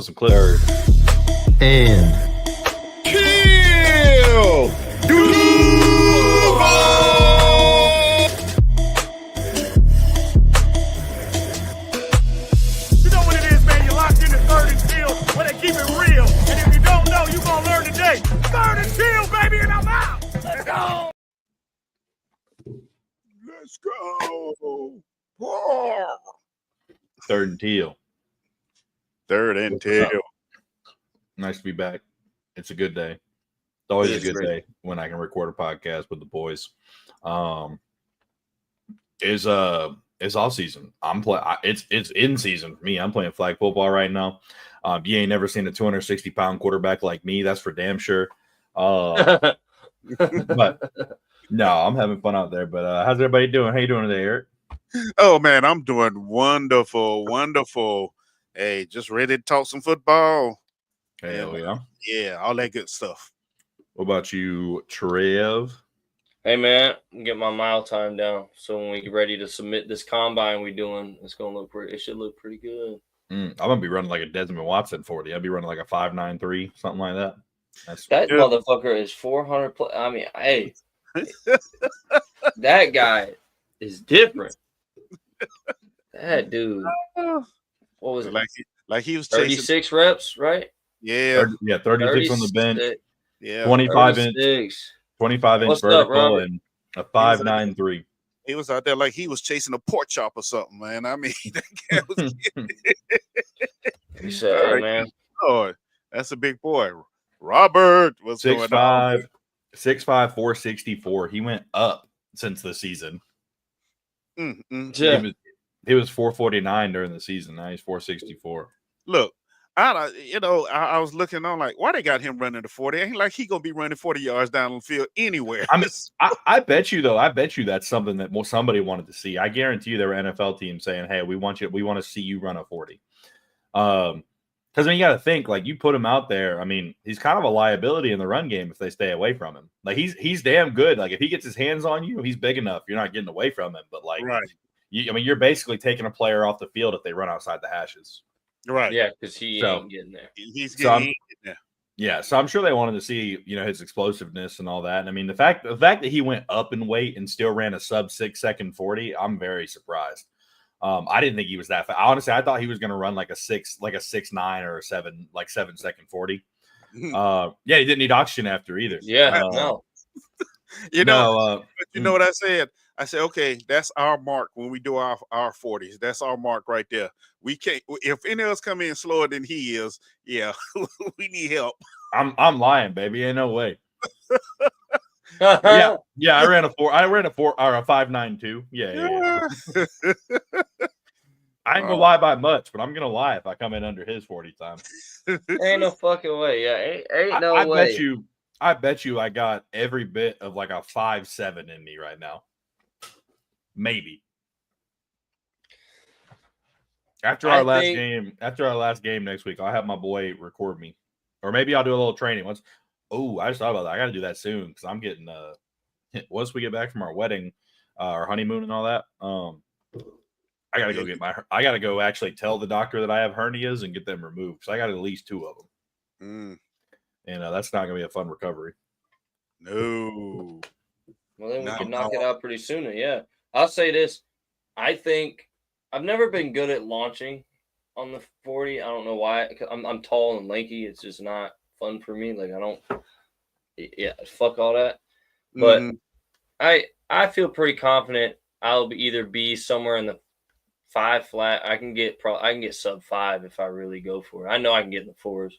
Some clear. And Teal. You know what it is, man. You're locked in the Third and Teal where they keep it real. And if you don't know, you're going to learn today. Third and Teal, baby, and I'm out. Let's go. Let's go. Whoa. Third and Teal. Third and Teal. Nice to be back. It's a good day. It's always a good day when I can record a podcast with the boys. It's off season. It's in season for me. I'm playing flag football right now. You ain't never seen a 260-pound quarterback like me. That's for damn sure. But no, I'm having fun out there. But how's everybody doing? How you doing today, Eric? Oh man, I'm doing wonderful, wonderful. Hey, just ready to talk some football. Hell yeah. Yeah, all that good stuff. What about you, Trev? Hey man, get my mile time down. So when we get ready to submit this combine it's gonna look pretty. It should look pretty good. I'm gonna be running like a Desmond Watson 40. I'll be running like a 5.93, something like that. That motherfucker is 400 plus. I mean, hey, that guy is different. That dude. What was it? Like he was chasing 36 reps, right? Yeah. 36 on the bench. Yeah. 25 inch 36. vertical and a 5.93. He was out there like he was chasing a pork chop or something, man. I mean, that guy was You said, hey, man. Lord, that's a big boy. Robert was 6'5", 464. He went up since the season. Yeah. He was 449 during the season. Now he's 464. Look, I was looking on like, why they got him running the 40? Ain't like he gonna be running 40 yards down the field anywhere. I mean, I bet you though. I bet you that's something that somebody wanted to see. I guarantee you there were NFL teams saying, "Hey, we want to see you run a 40." Because you got to think, like, you put him out there. I mean, he's kind of a liability in the run game if they stay away from him. Like he's damn good. Like if he gets his hands on you, he's big enough. You're not getting away from him. But like, right. You're basically taking a player off the field if they run outside the hashes. Right. Yeah, because he ain't getting there. He's getting there. Yeah, so I'm sure they wanted to see, his explosiveness and all that. And I mean, the fact that he went up in weight and still ran a sub 6 second 40, I'm very surprised. I didn't think he was that fast. Honestly, I thought he was going to run like a 6.9 or a 7 second 40. Yeah, he didn't need oxygen after either. Yeah, no. But you know what I said? I said, okay, that's our mark when we do our 40s. That's our mark right there. We can't. If any of us come in slower than he is, yeah, we need help. I'm lying, baby. Ain't no way. yeah. I ran a 4 or a 5.92. Yeah. I ain't gonna lie by much, but I'm gonna lie if I come in under his 40 time. Ain't no fucking way. Yeah, ain't no way. I bet you I got every bit of like a 5.7 in me right now. Maybe. After our last game next week, I'll have my boy record me. Or maybe I'll do a little training once. Oh, I just thought about that. I got to do that soon because I'm getting once we get back from our wedding, our honeymoon and all that. I got to go actually tell the doctor that I have hernias and get them removed because I got at least 2 of them. And that's not going to be a fun recovery. No. Well, then we can knock it out pretty soon. Yeah. I'll say this. I think I've never been good at launching on the 40. I don't know why. I'm tall and lanky. It's just not fun for me. Like fuck all that. But I feel pretty confident I'll either be somewhere in the 5 flat. I can get sub 5 if I really go for it. I know I can get in the 4s.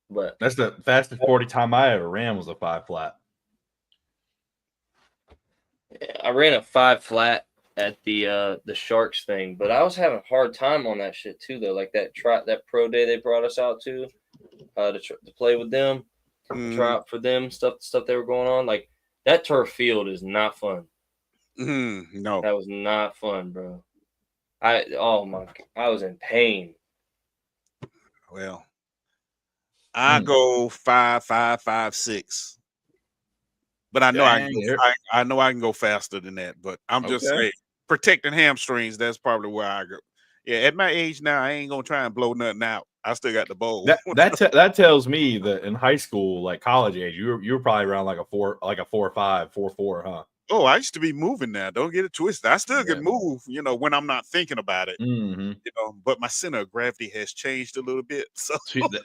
But that's the fastest 40 time I ever ran was a 5 flat. I ran a 5 flat at the Sharks thing, but I was having a hard time on that shit too, though. Like that pro day they brought us out to play with them, try out for them stuff they were going on. Like that turf field is not fun. No, that was not fun, bro. I was in pain. Well, I go 5, 5, 5, 6. But I know I know I can go faster than that. But I'm just saying, protecting hamstrings. That's probably where I go. Yeah, at my age now, I ain't gonna try and blow nothing out. I still got the bowl. That tells me that in high school, like college age, you were probably around like a 4.5, 4.4, huh? Oh, I used to be moving now. Don't get it twisted. I still can move, when I'm not thinking about it. Mm-hmm. But my center of gravity has changed a little bit. So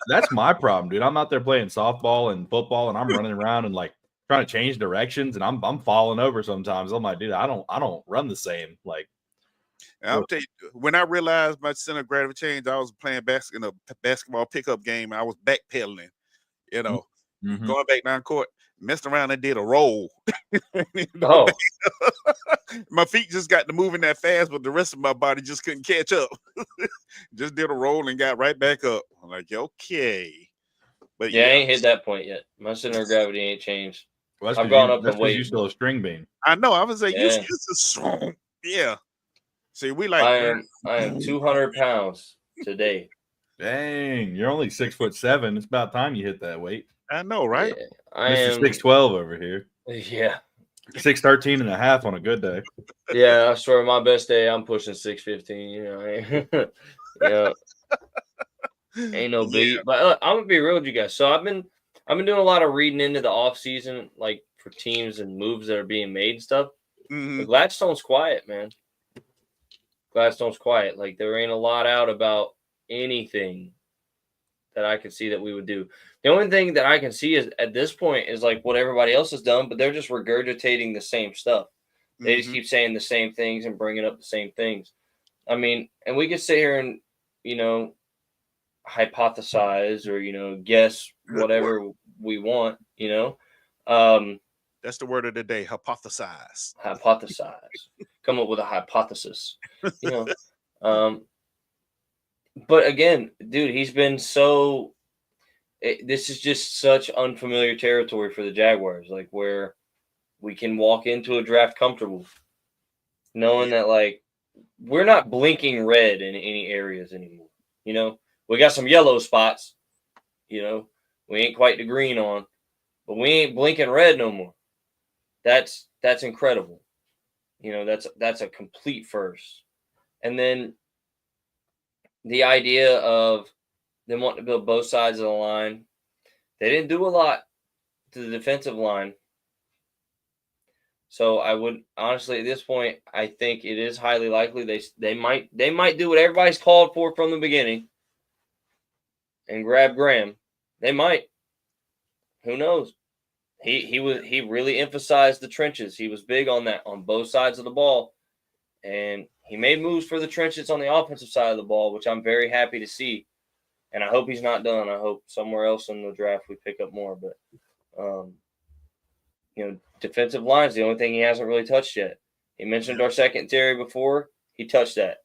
that's my problem, dude. I'm out there playing softball and football, and I'm running around and like trying to change directions, and I'm falling over sometimes. I'm like, dude, I don't run the same. Like, I'll tell you, when I realized my center of gravity changed, I was playing in a basketball pickup game. I was backpedaling, going back down court, messed around and did a roll. My feet just got to moving that fast, but the rest of my body just couldn't catch up. Just did a roll and got right back up. I'm like, okay. But I ain't hit that point yet. My center of gravity ain't changed. Well, I've gone up in weight. You still a string bean. I know. I was like, you still strong. Yeah. See, we like. I am 200 pounds today. Dang, you're only 6'7". It's about time you hit that weight. I know, right? Yeah, I Mr. am 6'12" over here. Yeah. 6'13 and a half on a good day. Yeah, I swear my best day I'm pushing 6'15", Ain't no beat. But I'm gonna be real with you guys. So I've been doing a lot of reading into the offseason, like for teams and moves that are being made and stuff. Mm-hmm. Gladstone's quiet, man. Gladstone's quiet. Like there ain't a lot out about anything that I can see that we would do. The only thing that I can see is at this point is like what everybody else has done, but they're just regurgitating the same stuff. They just keep saying the same things and bringing up the same things. I mean, and we could sit here and, hypothesize or, guess whatever we want, That's the word of the day, hypothesize. Hypothesize. Come up with a hypothesis. But again, dude, he's been this is just such unfamiliar territory for the Jaguars, like where we can walk into a draft comfortable, knowing that like we're not blinking red in any areas anymore. We got some yellow spots, we ain't quite the green on, but we ain't blinking red no more. That's incredible. That's a complete first. And then the idea of them wanting to build both sides of the line, they didn't do a lot to the defensive line. So I would honestly, at this point, I think it is highly likely they might do what everybody's called for from the beginning and grab Graham. They might. Who knows? He really emphasized the trenches. He was big on that on both sides of the ball, and he made moves for the trenches on the offensive side of the ball, which I'm very happy to see. And I hope he's not done. I hope somewhere else in the draft we pick up more. But defensive line is the only thing he hasn't really touched yet. He mentioned our secondary before. He touched that.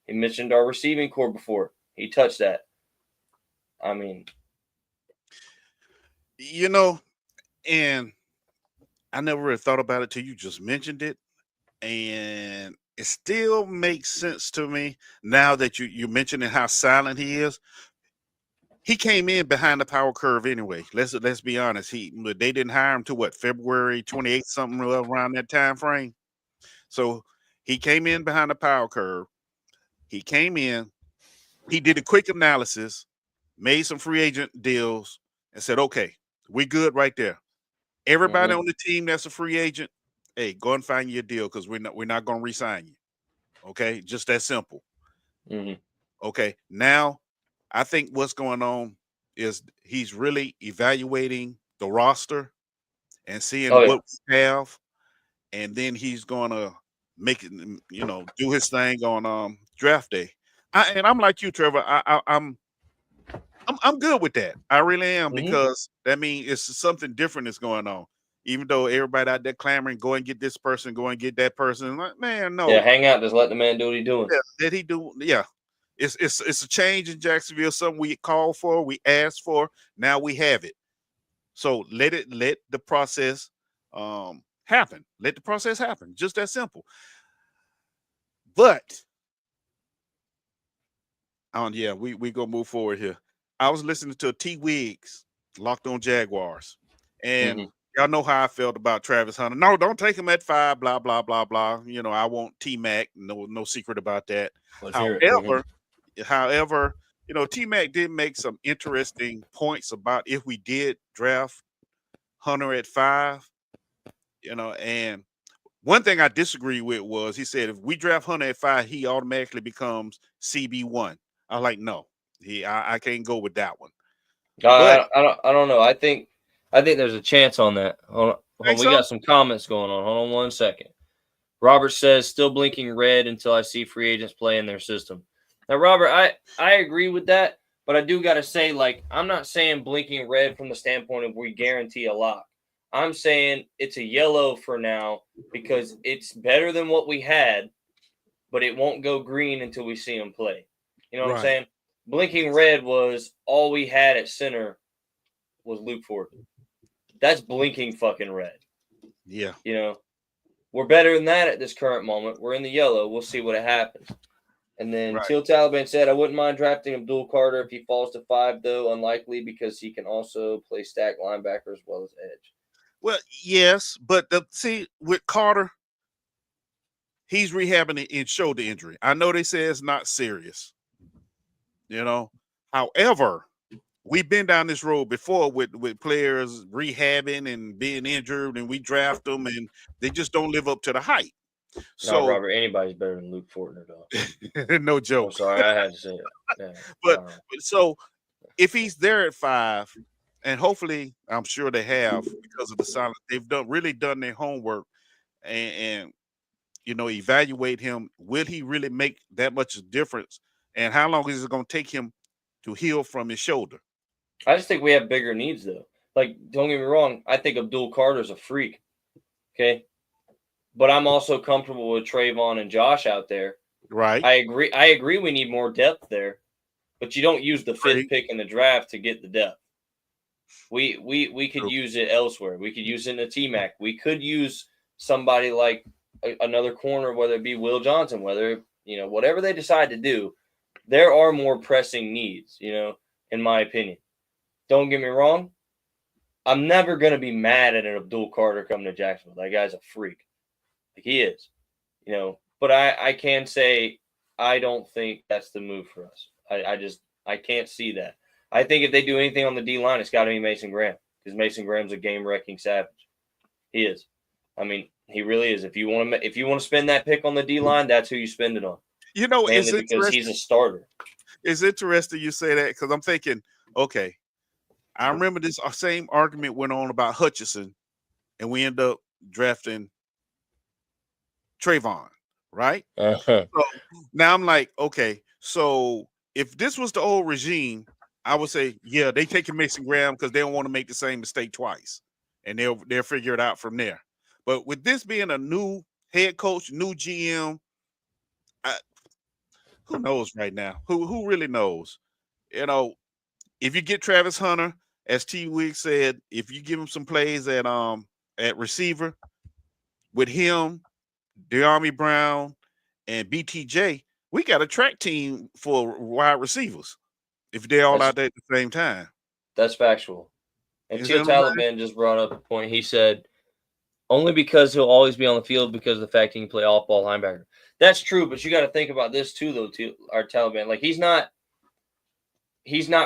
He mentioned our receiving core before. He touched that. I mean, and I never really thought about it till you just mentioned it, and it still makes sense to me now that you mentioning how silent he is. He came in behind the power curve anyway. Let's be honest. They didn't hire him to February 28th, something around that time frame. So he came in behind the power curve. He came in, he did a quick analysis, made some free agent deals, and said, okay, we good right there. Everybody on the team that's a free agent, hey, go and find you a deal because we're not going to re-sign you. Okay, just that simple. Okay, now I think what's going on is he's really evaluating the roster and seeing what we have, and then he's going to make it, do his thing on draft day. I'm like you, Trevor. I'm good with that. I really am because that means it's something different that's going on. Even though everybody out there clamoring, go and get this person, go and get that person. Like, man, no. Yeah, hang out. Just let the man do what he's doing. Yeah, did he do? Yeah. It's a change in Jacksonville, something we called for, we asked for. Now we have it. So let the process happen. Let the process happen. Just that simple. But we gonna move forward here. I was listening to T. Wiggs, Locked on Jaguars, and Y'all know how I felt about Travis Hunter. No, don't take him at 5. Blah blah blah blah. You know, I want T-Mac. No secret about that. However, you know, T-Mac did make some interesting points about if we did draft Hunter at 5. You know, and one thing I disagree with was he said if we draft Hunter at 5, he automatically becomes CB1. I was like, no, I can't go with that one. I don't know. I think there's a chance on that. Hold on. We got some comments going on. Hold on 1 second. Robert says, still blinking red until I see free agents play in their system. Now, Robert, I agree with that, but I do got to say, like, I'm not saying blinking red from the standpoint of we guarantee a lock. I'm saying it's a yellow for now because it's better than what we had, but it won't go green until we see him play. You know what I'm saying? Blinking red was all we had at center was Luke Ford. That's blinking fucking red. Yeah. You know, we're better than that at this current moment. We're in the yellow. We'll see what happens. And then Teal Taliban said, I wouldn't mind drafting Abdul Carter if he falls to 5, though. Unlikely because he can also play stack linebacker as well as edge. Well, yes, but see, with Carter, he's rehabbing in shoulder injury. I know they say it's not serious. You know, however, we've been down this road before with players rehabbing and being injured, and we draft them, and they just don't live up to the hype. So, no, Robert, anybody's better than Luke Fortner, dog. No joke. I'm sorry, I had to say it. Yeah, but so if he's there at 5, and hopefully, I'm sure they have because of the silence, they've really done their homework and you know, evaluate him. Will he really make that much difference? And how long is it going to take him to heal from his shoulder? I just think we have bigger needs, though. Like, don't get me wrong. I think Abdul Carter's a freak. Okay. But I'm also comfortable with Trayvon and Josh out there. Right. I agree we need more depth there, but you don't use the 5th pick in the draft to get the depth. We could use it elsewhere. We could use it in a T-Mac. We could use somebody like another corner, whether it be Will Johnson, whether, you know, whatever they decide to do. There are more pressing needs, you know, in my opinion. Don't get me wrong. I'm never going to be mad at an Abdul Carter coming to Jacksonville. That guy's a freak. Like, he is, you know. But I can say I don't think that's the move for us. I can't see that. I think if they do anything on the D-line, it's got to be Mason Graham because Mason Graham's a game-wrecking savage. He is. I mean, he really is. If you want to spend that pick on the D-line, that's who you spend it on. You know, it's because he's a starter. It's interesting you say that because I'm thinking, okay, I remember this same argument went on about Hutchinson, and we end up drafting Trayvon, right? So now I'm like, okay, so if this was the old regime, I would say, yeah, they taking Mason Graham because they don't want to make the same mistake twice, and they'll figure it out from there. But with this being a new head coach, new GM, who knows right now? Who really knows? You know, if you get Travis Hunter, as T. Wiggs said, if you give him some plays at receiver with him, De'Ami Brown, and BTJ, we got a track team for wide receivers if they're all out there at the same time. That's factual. And Teal Taliban just brought up a point. He said, only because he'll always be on the field because of the fact he can play off-ball linebacker. That's true, but you got to think about this too, though, our Taliban. Like, he's not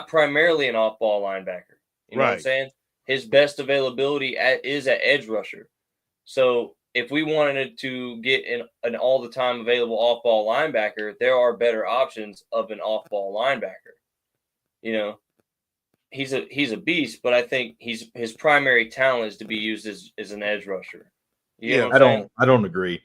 primarily an off-ball linebacker. You know what I'm saying? His best availability is at edge rusher. So if we wanted to get an all-the-time available off-ball linebacker, there are better options of an off-ball linebacker. You know, he's a beast, but I think his primary talent is to be used as an edge rusher. You know what I'm saying? I don't agree.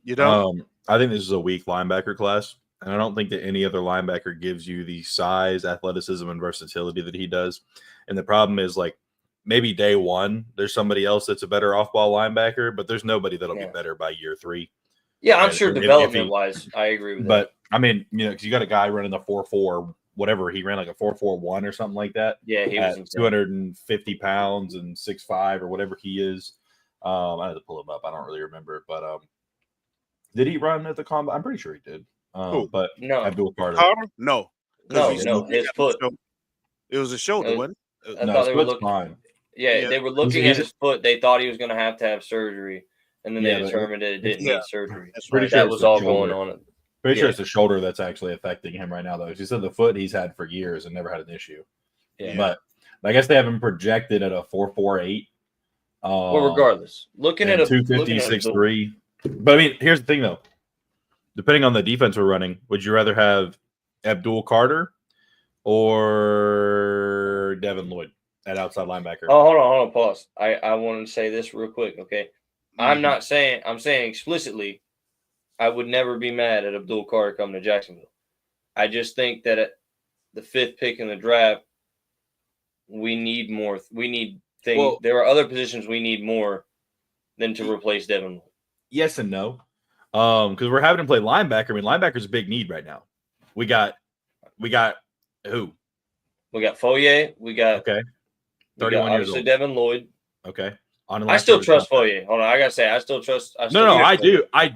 You don't? I think this is a weak linebacker class, and I don't think that any other linebacker gives you the size, athleticism, and versatility that he does. And the problem is, like, maybe day one, there's somebody else that's a better off-ball linebacker, but there's nobody that'll be better by year 3. Yeah, I'm sure development-wise, I agree with that. But, I mean, you know, because you got a guy running the 4.4, whatever, he ran like a 4.41 or something like that. Yeah, he was 250 pounds and 6'5" or whatever he is. I had to pull him up. I don't really remember. But did he run at the combine? I'm pretty sure he did. But no. Abdul Carter. No, his foot. It was a shoulder, wasn't it? I thought they were looking. Fine. Yeah, they were looking at his foot. They thought he was going to have surgery, and then they determined that it didn't need surgery. That's pretty right. sure That was all going on. Pretty sure it's the shoulder that's actually affecting him right now, though. He said the foot he's had for years and never had an issue. Yeah. But I guess they have him projected at a 4.48. Well, regardless, looking at a 250.63. But I mean, here's the thing, though. Depending on the defense we're running, would you rather have Abdul Carter or Devin Lloyd at outside linebacker? Oh, hold on, pause. I want to say this real quick, okay? I'm saying explicitly, I would never be mad at Abdul Carter coming to Jacksonville. I just think that at the 5th pick in the draft, we need more. We need things. Well, there are other positions we need more than to replace Devin Lloyd. Yes and no. Because we're having him play linebacker. I mean, linebacker's a big need right now. We got who? We got Foye. We got 31 years old. Devin Lloyd. Okay. I still trust Foye. Hold on, I gotta say, I still trust. I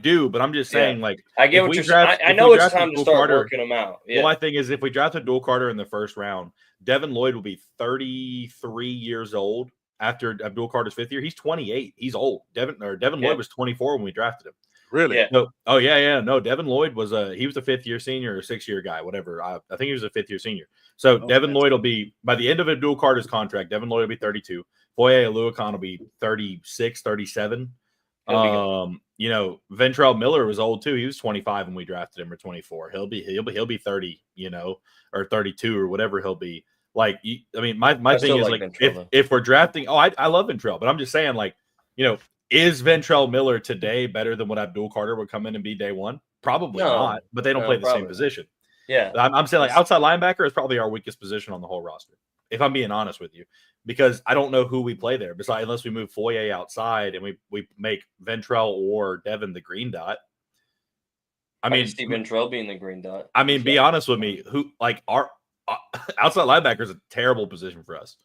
do. But I'm just saying, like, I get what you're saying. I know it's time to start working them out. Yeah. Well, my thing is, if we draft Abdul Carter in the first round, Devin Lloyd will be 33 years old after Abdul Carter's 5th year. He's 28. He's old. Devin Lloyd was 24 when we drafted him. Really? Yeah. No, No, Devin Lloyd was a 5th-year senior or 6th-year guy, whatever. I think he was a 5th-year senior. So Devin Lloyd will be, by the end of Abdul Carter's contract, Devin Lloyd will be 32. Foye Aluakon will be 36, 37. Ventrell Miller was old too. He was 25 when we drafted him, or 24. He'll be 30, or 32 or whatever he'll be. Like, I mean, my thing is, like, if we're drafting, I love Ventrell, but I'm just saying, like, is Ventrell Miller today better than what Abdul Carter would come in and be day one? Probably not, but they don't play the same position. Yeah. I'm saying, like, outside linebacker is probably our weakest position on the whole roster, if I'm being honest with you, because I don't know who we play there besides, unless we move Foye outside and we make Ventrell or Devin the green dot. I mean, see Ventrell being the green dot. I mean, be honest with me, who, like, our outside linebacker is a terrible position for us,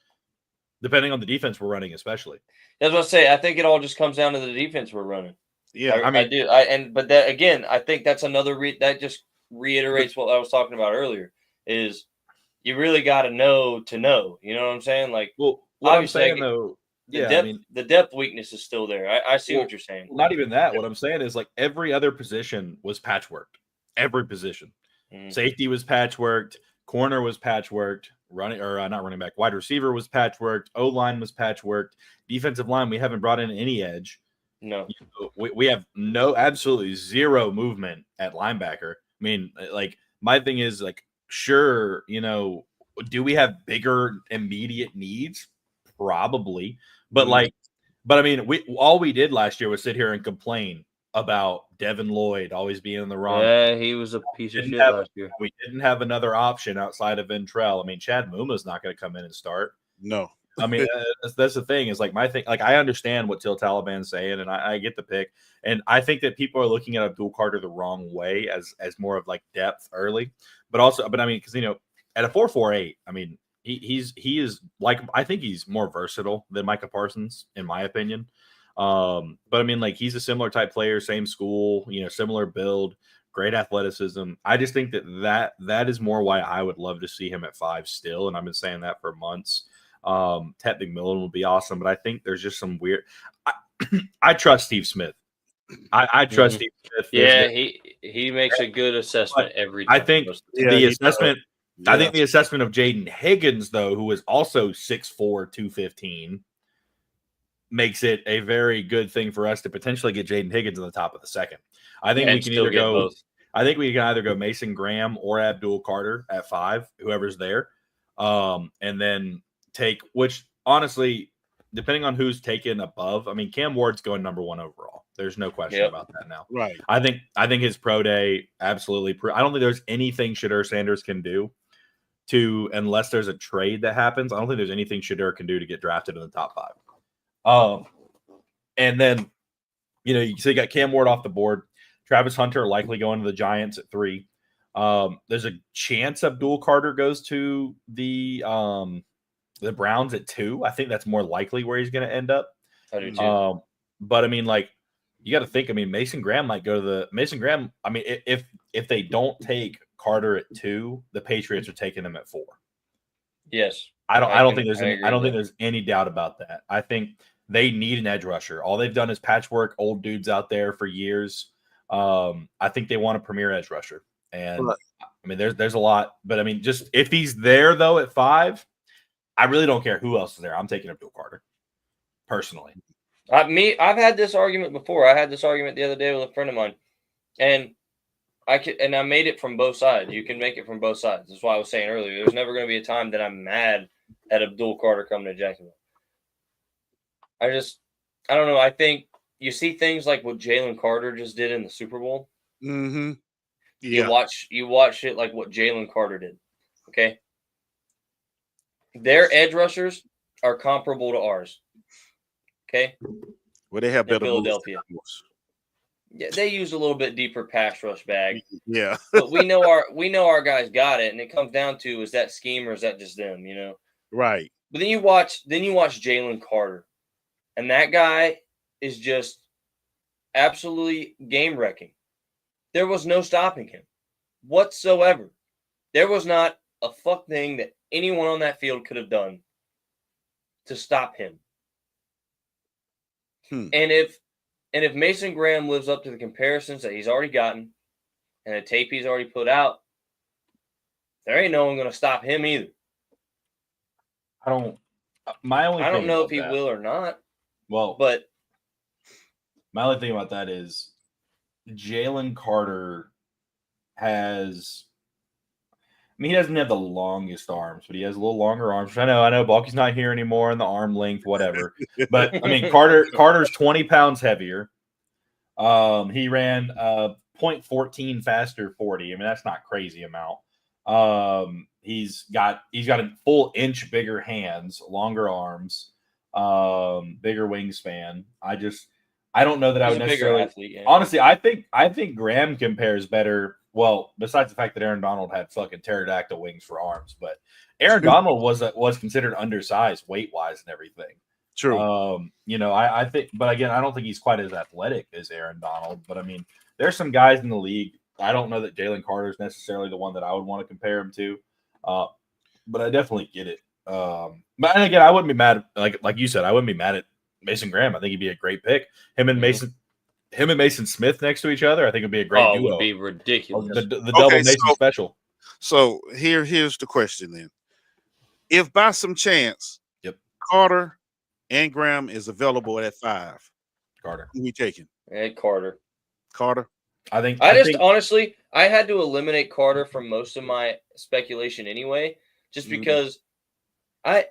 depending on the defense we're running, especially. That's what I say. I think it all just comes down to the defense we're running. Yeah, I do. But that, again, I think that's another that just reiterates what I was talking about earlier. Is you really got to know. You know what I'm saying? Like, well, what I'm saying though, the depth weakness is still there. I see what you're saying. Not even that. What I'm saying is, like, every other position was patchworked. Every position, safety was patchworked, corner was patchworked. Not running back, wide receiver was patchworked. O-line was patchworked. Defensive line, we haven't brought in any edge. No. We have absolutely zero movement at linebacker. I mean, like, my thing is, like, sure, do we have bigger immediate needs? Probably. But I mean, all we did last year was sit here and complain about Devin Lloyd always being in the wrong. Yeah, he was a piece of shit last year. We didn't have another option outside of Ventrell. I mean, Chad Muma's not going to come in and start. No. I mean, that's the thing, is, like, my thing. Like, I understand what Teal Taliban's saying, and I get the pick. And I think that people are looking at Abdul Carter the wrong way as more of, like, depth early. But I mean, because, at a 4.48, I mean, he is like, I think he's more versatile than Micah Parsons, in my opinion. But I mean, like, he's a similar type player, same school, similar build, great athleticism. I just think that is more why I would love to see him at 5 still. And I've been saying that for months. Ted McMillan would be awesome, but I think there's just some weird. I trust Steve Smith. I trust Steve Smith. Yeah, he makes a good assessment every time. I think the assessment. I think the assessment of Jaden Higgins, though, who is also 6'4", 215, makes it a very good thing for us to potentially get Jaden Higgins in the top of the second. I think we can either go both. I think we can either go Mason Graham or Abdul Carter at 5, whoever's there, and then take, which honestly, depending on who's taken above, I mean, Cam Ward's going number 1 overall. There's no question about that now. Right. I think his pro day absolutely. I don't think there's anything Shadur Sanders can do unless there's a trade that happens. I don't think there's anything Shadur can do to get drafted in the top 5. And then, so you got Cam Ward off the board. Travis Hunter likely going to the Giants at 3. There's a chance Abdul Carter goes to the Browns at 2. I think that's more likely where he's going to end up. I do too. But I mean, like, you got to think. I mean, Mason Graham might go to Mason Graham. I mean, if they don't take Carter at 2, the Patriots are taking him at 4. Yes. I don't think there's any doubt about that. I think they need an edge rusher. All they've done is patchwork old dudes out there for years. I think they want a premier edge rusher. And I mean, there's a lot, but I mean, just if he's there though at 5, I really don't care who else is there. I'm taking Abdul Carter personally. I've had this argument before. I had this argument the other day with a friend of mine, and I made it from both sides. You can make it from both sides. That's why I was saying earlier. There's never going to be a time that I'm mad at Abdul Carter coming to Jacksonville. I don't know. I think you see things like what Jalen Carter just did in the Super Bowl. Mm-hmm. Yeah. You watch it like what Jalen Carter did. Okay. Their edge rushers are comparable to ours. Okay. Well, they have better Philadelphia. Yeah, they use a little bit deeper pass rush bag. Yeah. But we know our guys got it, and it comes down to, is that scheme or is that just them, you know? Right. But then you watch Jalen Carter, and that guy is just absolutely game wrecking. There was no stopping him whatsoever. There was not a fuck thing that anyone on that field could have done to stop him. And if Mason Graham lives up to the comparisons that he's already gotten and the tape he's already put out, there ain't no one going to stop him either. I don't know if he will or not. Well, but my only thing about that is Jalen Carter has. I mean, he doesn't have the longest arms, but he has a little longer arms. I know. Balky's not here anymore, and the arm length, whatever. But I mean, Carter's 20 pounds heavier. He ran 0.14 faster 40. I mean, that's not crazy amount. He's got a full inch bigger hands, longer arms, bigger wingspan. I don't know that I would necessarily. Athlete, yeah. Honestly, I think Graham compares better. Well, besides the fact that Aaron Donald had fucking pterodactyl wings for arms, but Aaron Donald was considered undersized weight wise and everything. True. I think, but again, I don't think he's quite as athletic as Aaron Donald. But I mean, there's some guys in the league. I don't know that Jalen Carter is necessarily the one that I would want to compare him to, but I definitely get it. But and again, I wouldn't be mad. Like you said, I wouldn't be mad at Mason Graham. I think he'd be a great pick. Him and Mason Smith next to each other, I think it'd be a great duo. It would be ridiculous. The double Mason special. So here's the question then. If by some chance Carter and Graham is available at 5, Carter. Who we taking? Carter. Honestly, I had to eliminate Carter from most of my speculation anyway, just because I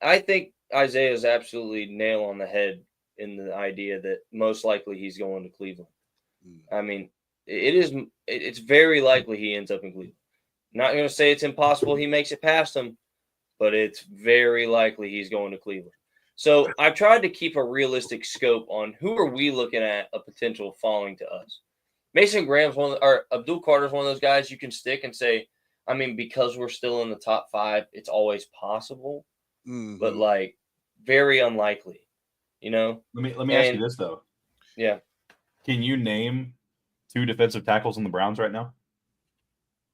think Isaiah is absolutely nail on the head in the idea that most likely he's going to Cleveland. I mean, it's very likely he ends up in Cleveland. Not going to say it's impossible he makes it past them, but it's very likely he's going to Cleveland. So I've tried to keep a realistic scope on who are we looking at a potential falling to us. Mason Graham's Abdul Carter's one of those guys you can stick and say, I mean, because we're still in the top 5, it's always possible, but like very unlikely. You know, let me ask you this though. Yeah. Can you name 2 defensive tackles in the Browns right now?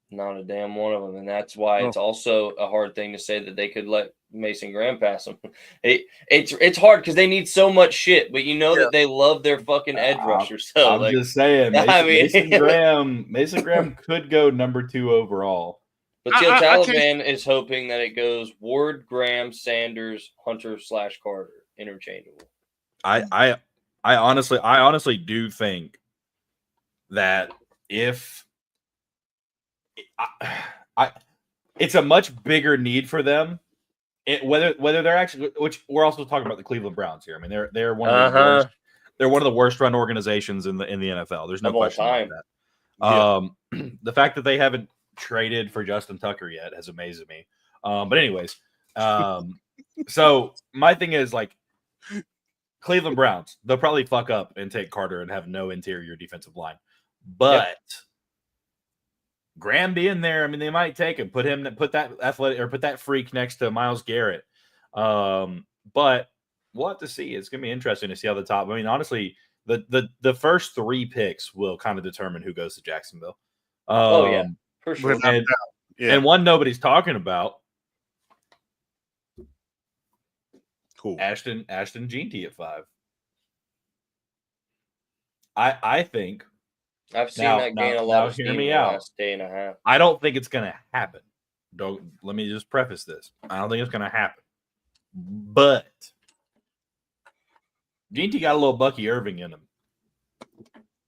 Not a damn one of them, and that's why it's also a hard thing to say that they could let Mason Graham pass them. It's hard because they need so much shit, but you know that they love their fucking edge rushers. So I'm just saying, Mason Graham could go number 2 overall. But Teal Taliban is hoping that it goes Ward, Graham, Sanders, Hunter / Carter, interchangeable. I honestly do think that if it's a much bigger need for them, whether they're actually, which we're also talking about the Cleveland Browns here. I mean, they're one of the worst, they're one of the worst run organizations in the NFL. There's no question about that. The fact that they haven't traded for Justin Tucker yet has amazed me. But anyways, so my thing is like Cleveland Browns, they'll probably fuck up and take Carter and have no interior defensive line. But Graham being there, I mean, they might take him, put that athletic or put that freak next to Myles Garrett. But we'll have to see. It's gonna be interesting to see how the top. I mean, honestly, the first 3 picks will kind of determine who goes to Jacksonville. For sure. And one nobody's talking about Cool. Ashton Jeanty at 5. I think I've seen that gain a lot of steam in the last day and a half. I don't think it's going to happen. Let me just preface this. I don't think it's going to happen. But Jeanty got a little Bucky Irving in him.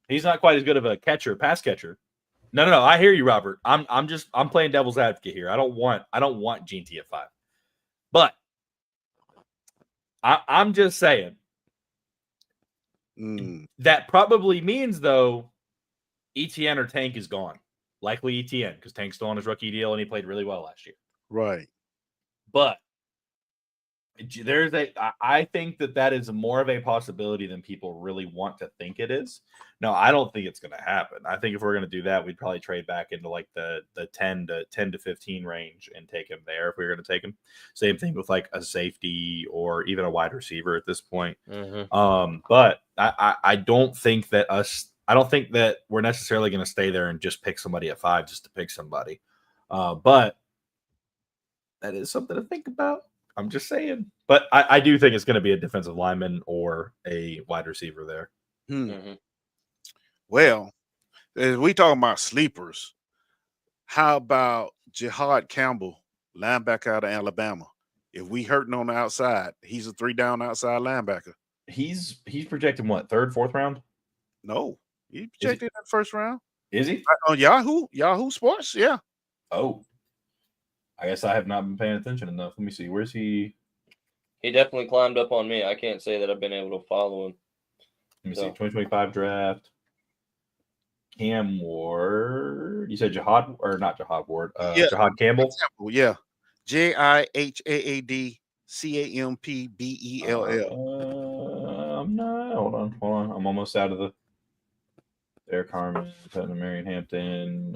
He's not quite as good of a pass catcher. No. I hear you, Robert. I'm playing devil's advocate here. I don't want Jeanty at 5. But I'm just saying that probably means, though, ETN or Tank is gone. Likely ETN, because Tank's still on his rookie deal and he played really well last year. Right. But I think that is more of a possibility than people really want to think it is. No, I don't think it's going to happen. I think if we're going to do that, we'd probably trade back into like the 10 to 15 range and take him there if we were going to take him. Same thing with like a safety or even a wide receiver at this point. Mm-hmm. But I don't think that we're necessarily going to stay there and just pick somebody at 5 just to pick somebody. But that is something to think about. I'm just saying. But I do think it's going to be a defensive lineman or a wide receiver there. Mm-hmm. Well, as we talking about sleepers, how about Jihad Campbell, linebacker out of Alabama? If we hurting on the outside, he's a 3-down outside linebacker. He's projected what, 3rd, 4th round? No, he's projected in the 1st round. Is he? On Yahoo Sports, yeah. Oh. I guess I have not been paying attention enough. Let me see. Where's he? He definitely climbed up on me. I can't say that I've been able to follow him. Let me see. 2025 draft. Cam Ward. You said Jihad, or not Jihad Ward? Jihad Campbell? Yeah. JIHAAD-CAMPBELL. I'm not. Hold on. I'm almost out of the. Derek Harmon, Putnam, Marion Hampton.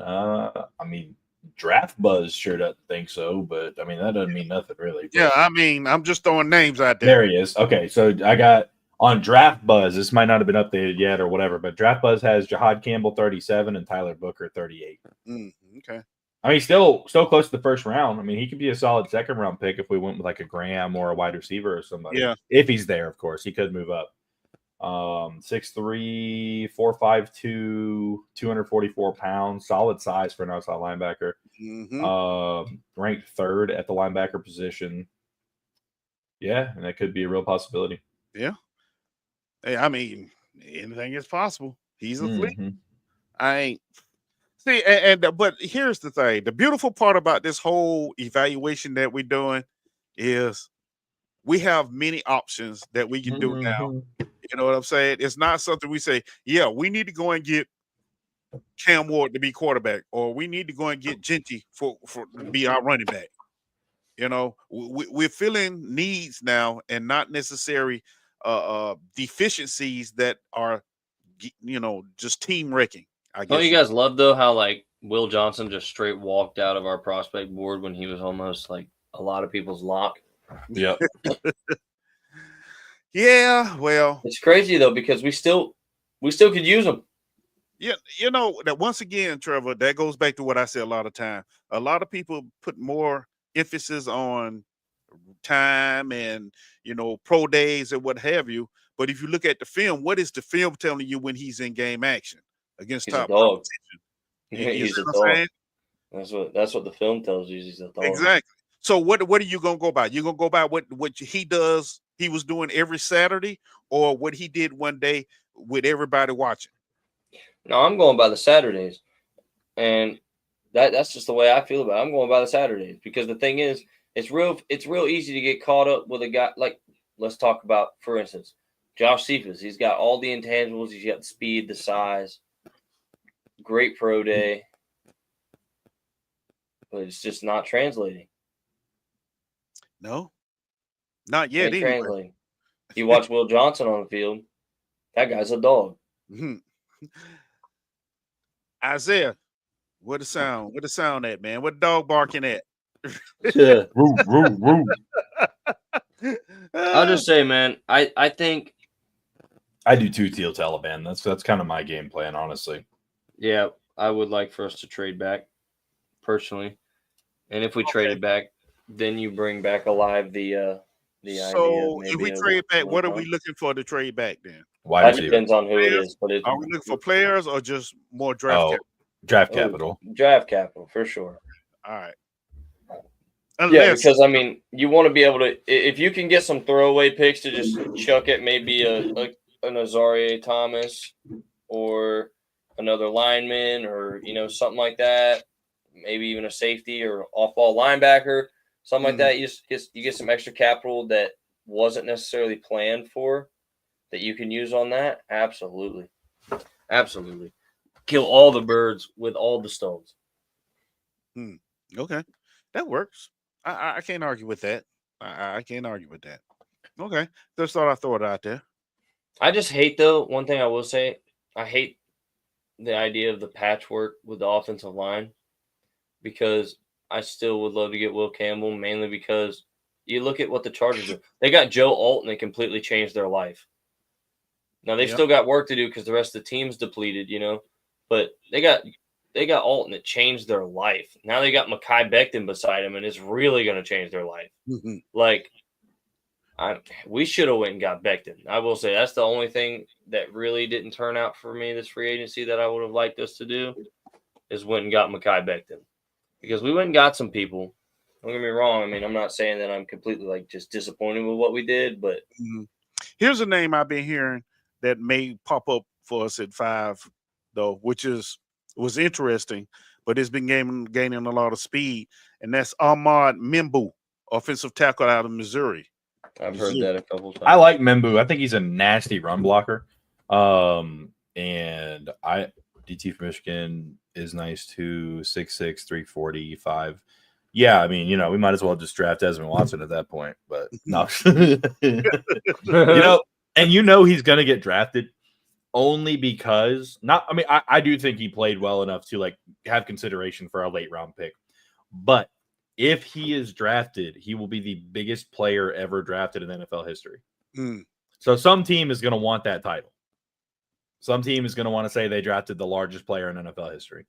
Draft Buzz sure doesn't think so, but I mean that doesn't mean nothing really. Yeah, I mean I'm just throwing names out there. There he is. Okay, so I got on Draft Buzz. This might not have been updated yet or whatever, but Draft Buzz has Jihad Campbell 37 and Tyler Booker 38. Okay. I mean, still close to the 1st round. I mean, he could be a solid 2nd round pick if we went with like a Graham or a wide receiver or somebody. Yeah. If he's there, of course, he could move up. 6'3", 4'5", 244 pounds, solid size for an outside linebacker. Ranked 3rd at the linebacker position. Yeah, and that could be a real possibility. Yeah. Hey, I mean, anything is possible. He's a fleet. I ain't see, but here's the thing: the beautiful part about this whole evaluation that we're doing is we have many options that we can do now. You know what I'm saying? It's not something we say, yeah, we need to go and get Cam Ward to be quarterback, or we need to go and get Jeanty for to be our running back. You know, we're filling needs now and not necessary deficiencies that are, just team wrecking. I guess. Don't you guys love, though, how like Will Johnson just straight walked out of our prospect board when he was almost like a lot of people's lock? Yep. Yeah, well, it's crazy though because we still could use them. Yeah, that once again, Trevor, that goes back to what I say a lot of time. A lot of people put more emphasis on time and pro days and what have you. But if you look at the film, what is the film telling you when he's in game action against top competition? He's a dog. That's what the film tells you. He's a dog. Exactly. So what are you gonna go by? You're gonna go by what he was doing every Saturday, or what he did one day with everybody watching? No, I'm going by the Saturdays, and that's just the way I feel about it. I'm going by the Saturdays because the thing is, it's real easy to get caught up with a guy like, let's talk about, for instance, Josh Cephas. He's got all the intangibles. He's got the speed, the size, great pro day, but it's just not translating. No, not yet. Anyway. You watch Will Johnson on the field, that guy's a dog. Isaiah, what the sound at, man? What the dog barking at? Yeah. I'll just say, man, I think I do too, Teal Taliban. That's kind of my game plan, honestly. Yeah, I would like for us to trade back, personally. And if we traded back, then you bring back alive the the idea. So if we trade back, what are we looking for to trade back then? Wide That depends on who it is. But are we looking for players or just more draft capital? Draft capital. Draft capital for sure. All right. Yeah, because I mean, you want to be able to, if you can get some throwaway picks to just chuck at maybe an Azaria Thomas or another lineman or something like that, maybe even a safety or off-ball linebacker, something like that. You get some extra capital that wasn't necessarily planned for that you can use on that. Absolutely, kill all the birds with all the stones. Okay, that works. I can't argue with that. I can't argue with that. Okay. Just thought I'd throw it out there. I just hate, though, one thing I will say, I hate the idea of the patchwork with the offensive line because I still would love to get Will Campbell, mainly because you look at what the Chargers do. They got Joe Alt, and they completely changed their life. Now, they've still got work to do because the rest of the team's depleted, but they got Alton that changed their life. Now they got Mekhi Becton beside him, and it's really going to change their life. Like, we should have went and got Becton. I will say that's the only thing that really didn't turn out for me this free agency that I would have liked us to do is went and got Mekhi Becton. Because we went and got some people. Don't get me wrong. I mean, I'm not saying that I'm completely, just disappointed with what we did, but. Here's a name I've been hearing that may pop up for us at 5, though, which was interesting, but it's been gaining a lot of speed, and that's Ahmad Membu, offensive tackle out of Missouri. I've heard that a couple times. I like Membu. I think he's a nasty run blocker. And DT from Michigan is nice too. 6'6", 345. Yeah, I mean, we might as well just draft Desmond Watson at that point, but no. And he's gonna get drafted. Only because I do think he played well enough to have consideration for a late round pick. But if he is drafted, he will be the biggest player ever drafted in NFL history. So some team is going to want that title. Some team is going to want to say they drafted the largest player in NFL history.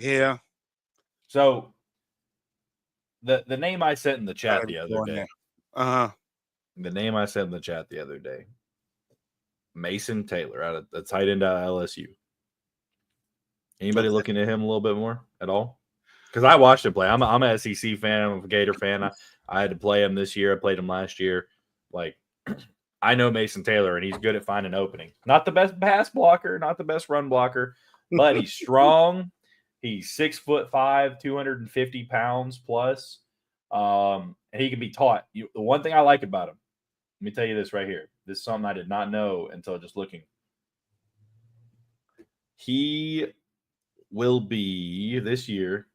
Yeah. So the name I sent in the chat the other day. The name I sent in the chat the other day. Mason Taylor, out of the tight end out of LSU. Anybody looking at him a little bit more at all? Because I watched him play. I'm an SEC fan. I'm a Gator fan. I had to play him this year. I played him last year. I know Mason Taylor, and he's good at finding opening. Not the best pass blocker, not the best run blocker, but he's strong. He's 6'5", 250 pounds plus, and he can be taught. The one thing I like about him, let me tell you this right here. This is something I did not know until just looking. He will be this year.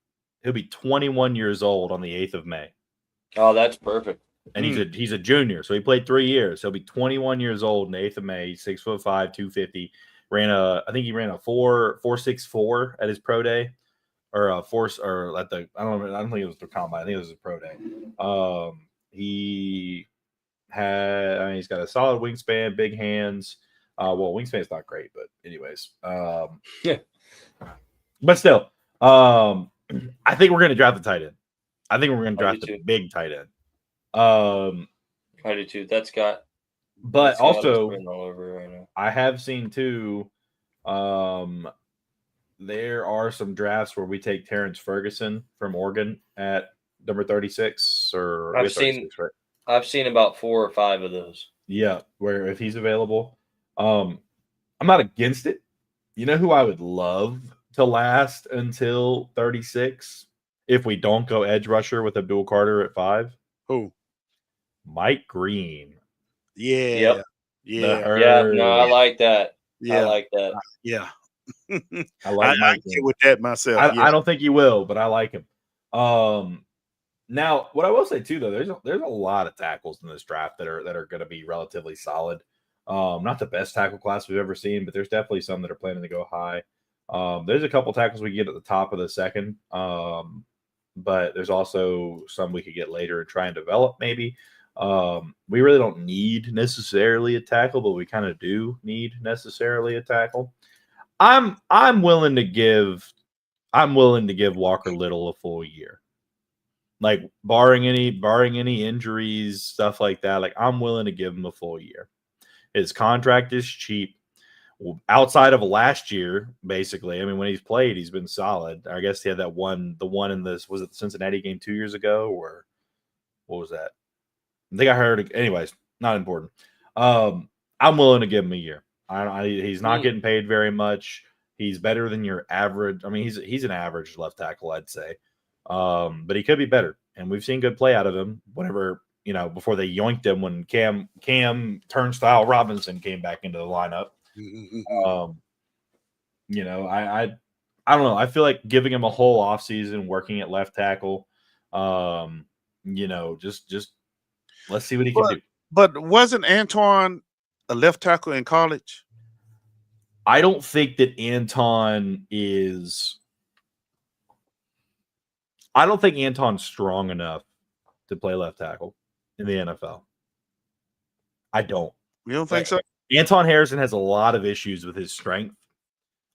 He'll be 21 years old on the 8th of May. Oh, that's perfect. And he's a junior, so he played 3 years. He'll be 21 years old on the 8th of May. He's 6'5", 250. I think he ran a 4.64 at his pro day, or a force, or at the I don't think it was the combine. I think it was his pro day. He's got a solid wingspan, big hands. Wingspan's not great, but anyways. Yeah. But still, I think we're going to draft the tight end. I think we're going to draft the big tight end. I do too. But also, I have seen too, there are some drafts where we take Terrence Ferguson from Oregon at number 36 or I've seen about 4 or 5 of those. Yeah, where if he's available, I'm not against it. You know who I would love to last until 36 if we don't go edge rusher with Abdul Carter at 5? Who? Mike Green. Yeah. Yep. Yeah. No, I like that. Yeah. I like that. Yeah. I get with that myself. I don't think he will, but I like him. Now, what I will say too, though, there's a lot of tackles in this draft that are going to be relatively solid. Not the best tackle class we've ever seen, but there's definitely some that are planning to go high. There's a couple tackles we get at the top of the second, but there's also some we could get later and try and develop maybe. We really don't need necessarily a tackle, but we kind of do need necessarily a tackle. I'm willing to give Walker Little a full year. like barring any injuries, stuff like that, like I'm willing to give him a full year. His contract is cheap. Outside of last year, basically, I mean, when he's played, he's been solid. I guess he had the one in this, was it the Cincinnati game 2 years ago, or what was that? I think I heard. Anyways, not important. I'm willing to give him a year. He's not getting paid very much. He's better than your average. I mean, he's an average left tackle, I'd say. But he could be better, and we've seen good play out of him. Whenever before they yoinked him when Cam Turnstile Robinson came back into the lineup. I don't know. I feel like giving him a whole offseason working at left tackle. Just let's see what he can do. But wasn't Antoine a left tackle in college? I don't think that Anton is. I don't think Anton's strong enough to play left tackle in the NFL. I don't. You don't think so? Anton Harrison has a lot of issues with his strength.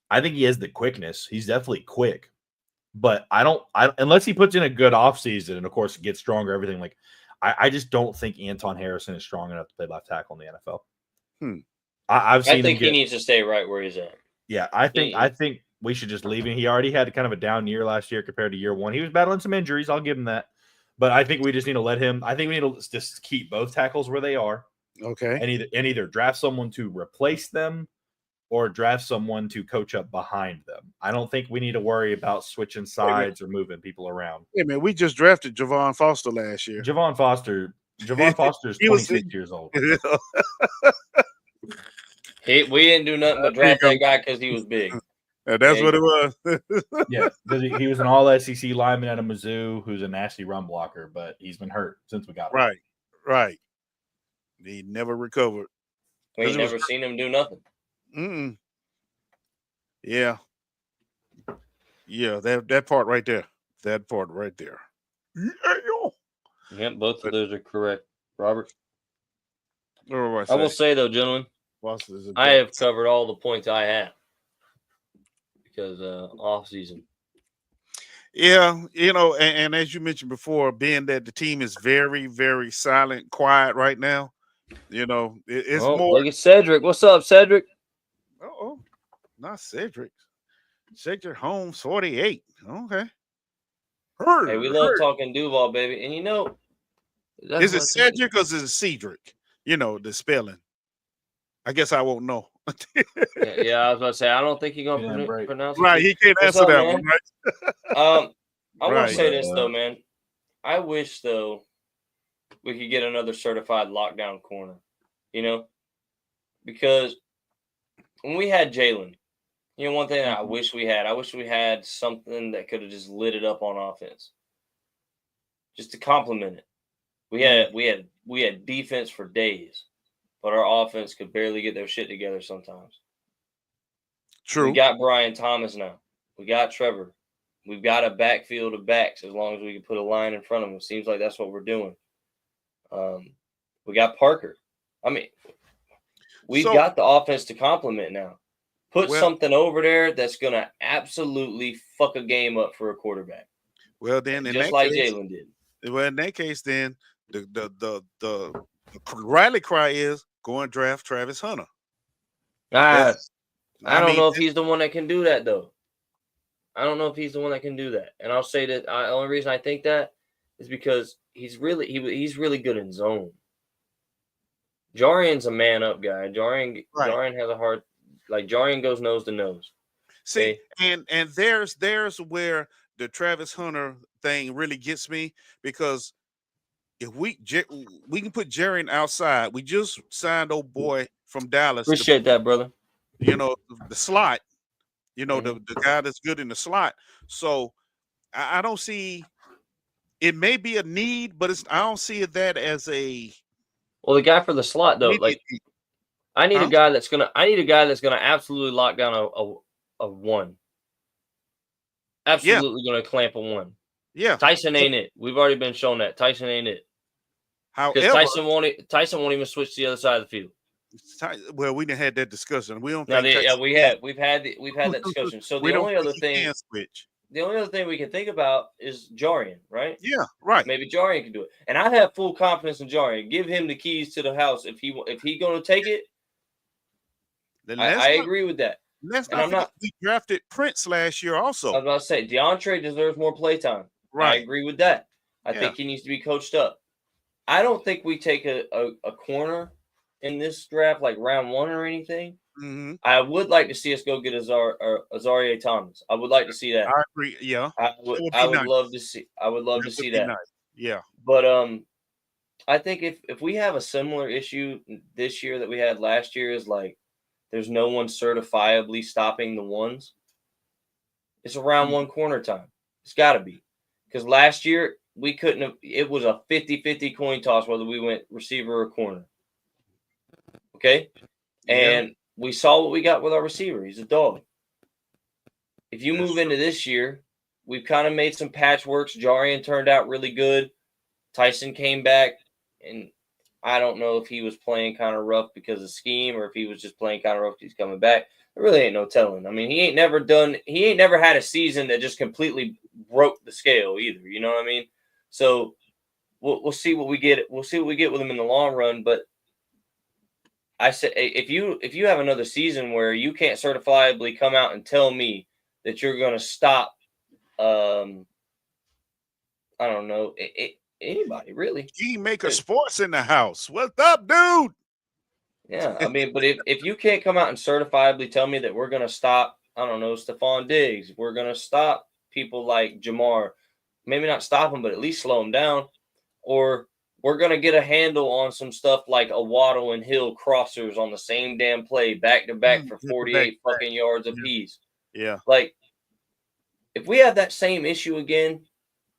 I think he has the quickness. He's definitely quick. But unless he puts in a good offseason and, of course, gets stronger, everything, like, I just don't think Anton Harrison is strong enough to play left tackle in the NFL. I think he needs to stay right where he's at. Yeah, I think we should just leave him. He already had kind of a down year last year compared to year one. He was battling some injuries. I'll give him that. But I think we just need to let him. I think we need to just keep both tackles where they are. Okay. And either draft someone to replace them or draft someone to coach up behind them. I don't think we need to worry about switching sides or moving people around. Hey, man, we just drafted Javon Foster last year. Javon Foster is 26 years old. We didn't do nothing but draft that guy because he was big. That's what it was. Yeah, because he was an all-SEC lineman at a Mizzou who's a nasty run blocker, but he's been hurt since we got him. Right. He never recovered. We ain't never seen him do nothing. Yeah. Yeah, that part right there. That part right there. Yep, both of those are correct, Robert. I will say, though, gentlemen, I have covered all the points I have because off season. Yeah, and as you mentioned before, being that the team is very, very silent, quiet right now, it's more. Look at Cedric. What's up, Cedric? Not Cedric. Cedric Holmes, 48. Okay. Hey, we love talking Duval, baby. And is it Cedric or is it Cedric? The spelling. I guess I won't know. yeah, I was about to say, I don't think he's going to pronounce it. Right, he can't answer that one, right? I want to say this, though, man. I wish, though, we could get another certified lockdown corner, because when we had Jalen, one thing I wish we had something that could have just lit it up on offense, just to complement it. We had defense for days, but our offense could barely get their shit together sometimes. True. We got Brian Thomas now. We got Trevor. We've got a backfield of backs as long as we can put a line in front of them. It seems like that's what we're doing. We got Parker. I mean, we've got the offense to complement now. Put something over there that's going to absolutely fuck a game up for a quarterback. Well, then, just like Jalen did. Well, in that case, then the rally cry is go and draft Travis Hunter. I don't know if he's the one that can do that, though. I don't know if he's the one that can do that. And I'll say that the only reason I think that is because he's really good in zone. Jarian's a man up guy. Jarian has a hard, like Jarian goes nose to nose. See, okay? and there's where the Travis Hunter thing really gets me, because if we can put Jarian outside. We just signed old boy from Dallas. Appreciate that, brother. The slot. The guy that's good in the slot. So I don't see. It may be a need, but I don't see that as a. Well, the guy for the slot though, I need a guy that's gonna absolutely lock down a one. Absolutely gonna clamp a one. Yeah, Tyson ain't it. We've already been shown that Tyson ain't it. However, Tyson won't even switch to the other side of the field. Well, we didn't had that discussion. We don't. We've had that discussion. So the only other thing, the only other thing we can think about is Jarian, right? Yeah, right. Maybe Jarian can do it, and I have full confidence in Jarian. Give him the keys to the house if he going to take it. I agree with that. Let's not forget we drafted Prince last year also. I was about to say DeAndre deserves more playtime. Right. I agree with that. I think he needs to be coached up. I don't think we take a corner in this draft like round 1 or anything. Mm-hmm. I would like to see us go get Azaria Thomas. I would like to see that. I agree. Yeah, I would love to see. I would love to see that. Nice. Yeah, but I think if we have a similar issue this year that we had last year, is like there's no one certifiably stopping the ones. It's a round 1 corner time. It's got to be, because last year we couldn't have. It was a 50-50 coin toss whether we went receiver or corner. Okay, and we saw what we got with our receiver. He's a dog. If you move into this year, we've kind of made some patchworks. Jarian turned out really good. Tyson came back, and I don't know if he was playing kind of rough because of scheme or if he was just playing kind of rough because he's coming back. There really ain't no telling. I mean, he ain't never had a season that just completely broke the scale either. You know what I mean? So we'll see what we get. We'll see what we get with him in the long run. But I said, if you have another season where you can't certifiably come out and tell me that you're going to stop, I don't know, anybody really. G-Maker Sports in the house. What's up, dude? Yeah, I mean, but if you can't come out and certifiably tell me that we're going to stop, I don't know, Stephon Diggs, we're going to stop people like Jamar, maybe not stop them, but at least slow them down, or we're going to get a handle on some stuff like a Waddle and Hill crossers on the same damn play, back-to-back for 48 fucking yards apiece. Yeah. Like, if we have that same issue again,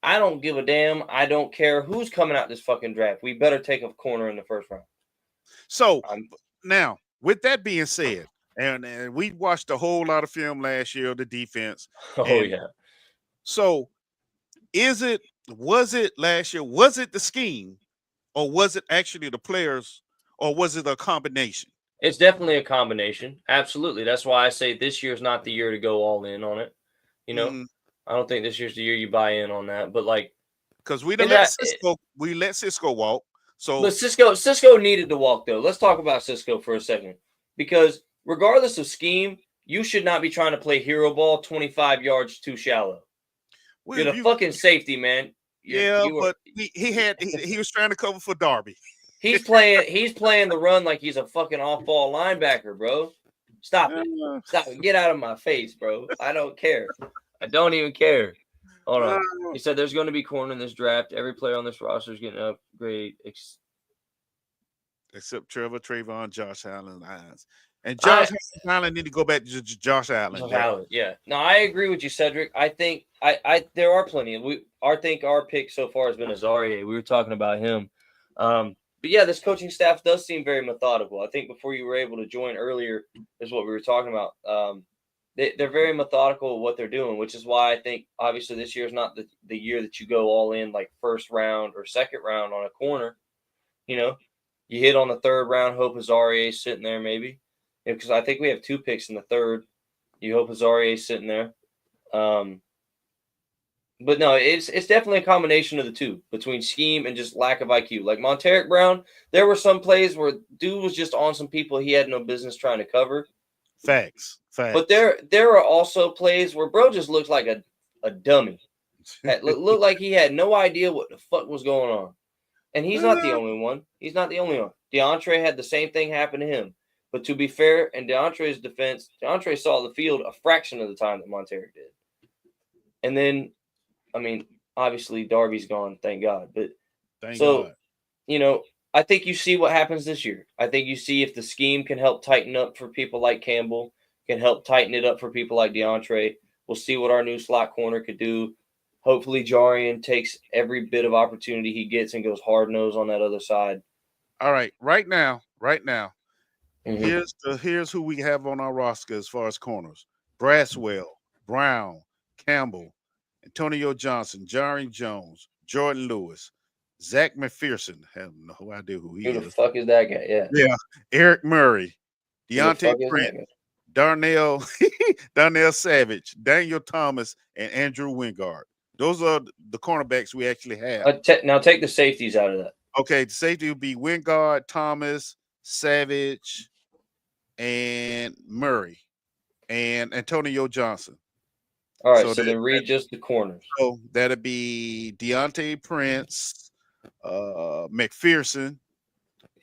I don't give a damn. I don't care who's coming out this fucking draft. We better take a corner in the first round. So, now, with that being said, and we watched a whole lot of film last year of the defense. Yeah. So, was it last year, was it the scheme, or was it actually the players, or was it a combination? It's definitely a combination. Absolutely. That's why I say this year's not the year to go all in on it. You know, I don't think this year's the year you buy in on that. But like, because we let Cisco walk. So, but Cisco needed to walk though. Let's talk about Cisco for a second, because regardless of scheme, you should not be trying to play hero ball 25 yards too shallow. You're the fucking safety, man. But he was trying to cover for Darby. He's playing the run like he's a fucking off-ball linebacker, bro. Stop it. Stop it. Get out of my face, bro. I don't care. I don't even care. Hold on. He said there's going to be corner in this draft. Every player on this roster is getting an upgrade. Except Trevor, Trayvon, Josh Allen, Hines. And Josh Allen need to go back to Josh Allen. Yeah. No, I agree with you, Cedric. I think there are plenty. I think our pick so far has been Azaria. We were talking about him. But yeah, this coaching staff does seem very methodical. I think before you were able to join earlier is what we were talking about. They're very methodical at what they're doing, which is why I think obviously this year is not the year that you go all in like first round or second round on a corner. You know, you hit on the third round, hope Azaria is sitting there maybe. Because I think we have 2 picks in the third. You hope Azaria is sitting there. But no, it's definitely a combination of the two, between scheme and just lack of IQ. Like Monteric Brown, there were some plays where dude was just on some people he had no business trying to cover. Facts. But there are also plays where bro just looks like a dummy. Looked like he had no idea what the fuck was going on. And he's not the only one. He's not the only one. DeAndre had the same thing happen to him. But to be fair, in DeAndre's defense, DeAndre saw the field a fraction of the time that Monteric did. And then, I mean, obviously Darby's gone, thank God. But thank God. You know, I think you see what happens this year. I think you see if the scheme can help tighten up for people like Campbell, can help tighten it up for people like DeAndre. We'll see what our new slot corner could do. Hopefully Jarian takes every bit of opportunity he gets and goes hard-nosed on that other side. All right, right now. Here's who we have on our roster as far as corners: Braswell, Brown, Campbell, Antonio Johnson, Jarian Jones, Jordan Lewis, Zach McPherson. Have no idea who he is. Who the fuck is that guy? Yeah. Eric Murray, Deontay Prince, Darnell Savage, Daniel Thomas, and Andrew Wingard. Those are the cornerbacks we actually have. Now take the safeties out of that. Okay, the safety would be Wingard, Thomas, Savage, and Murray, and Antonio Johnson. All right, so then read just the corners. So that'd be Deontay Prince, McPherson.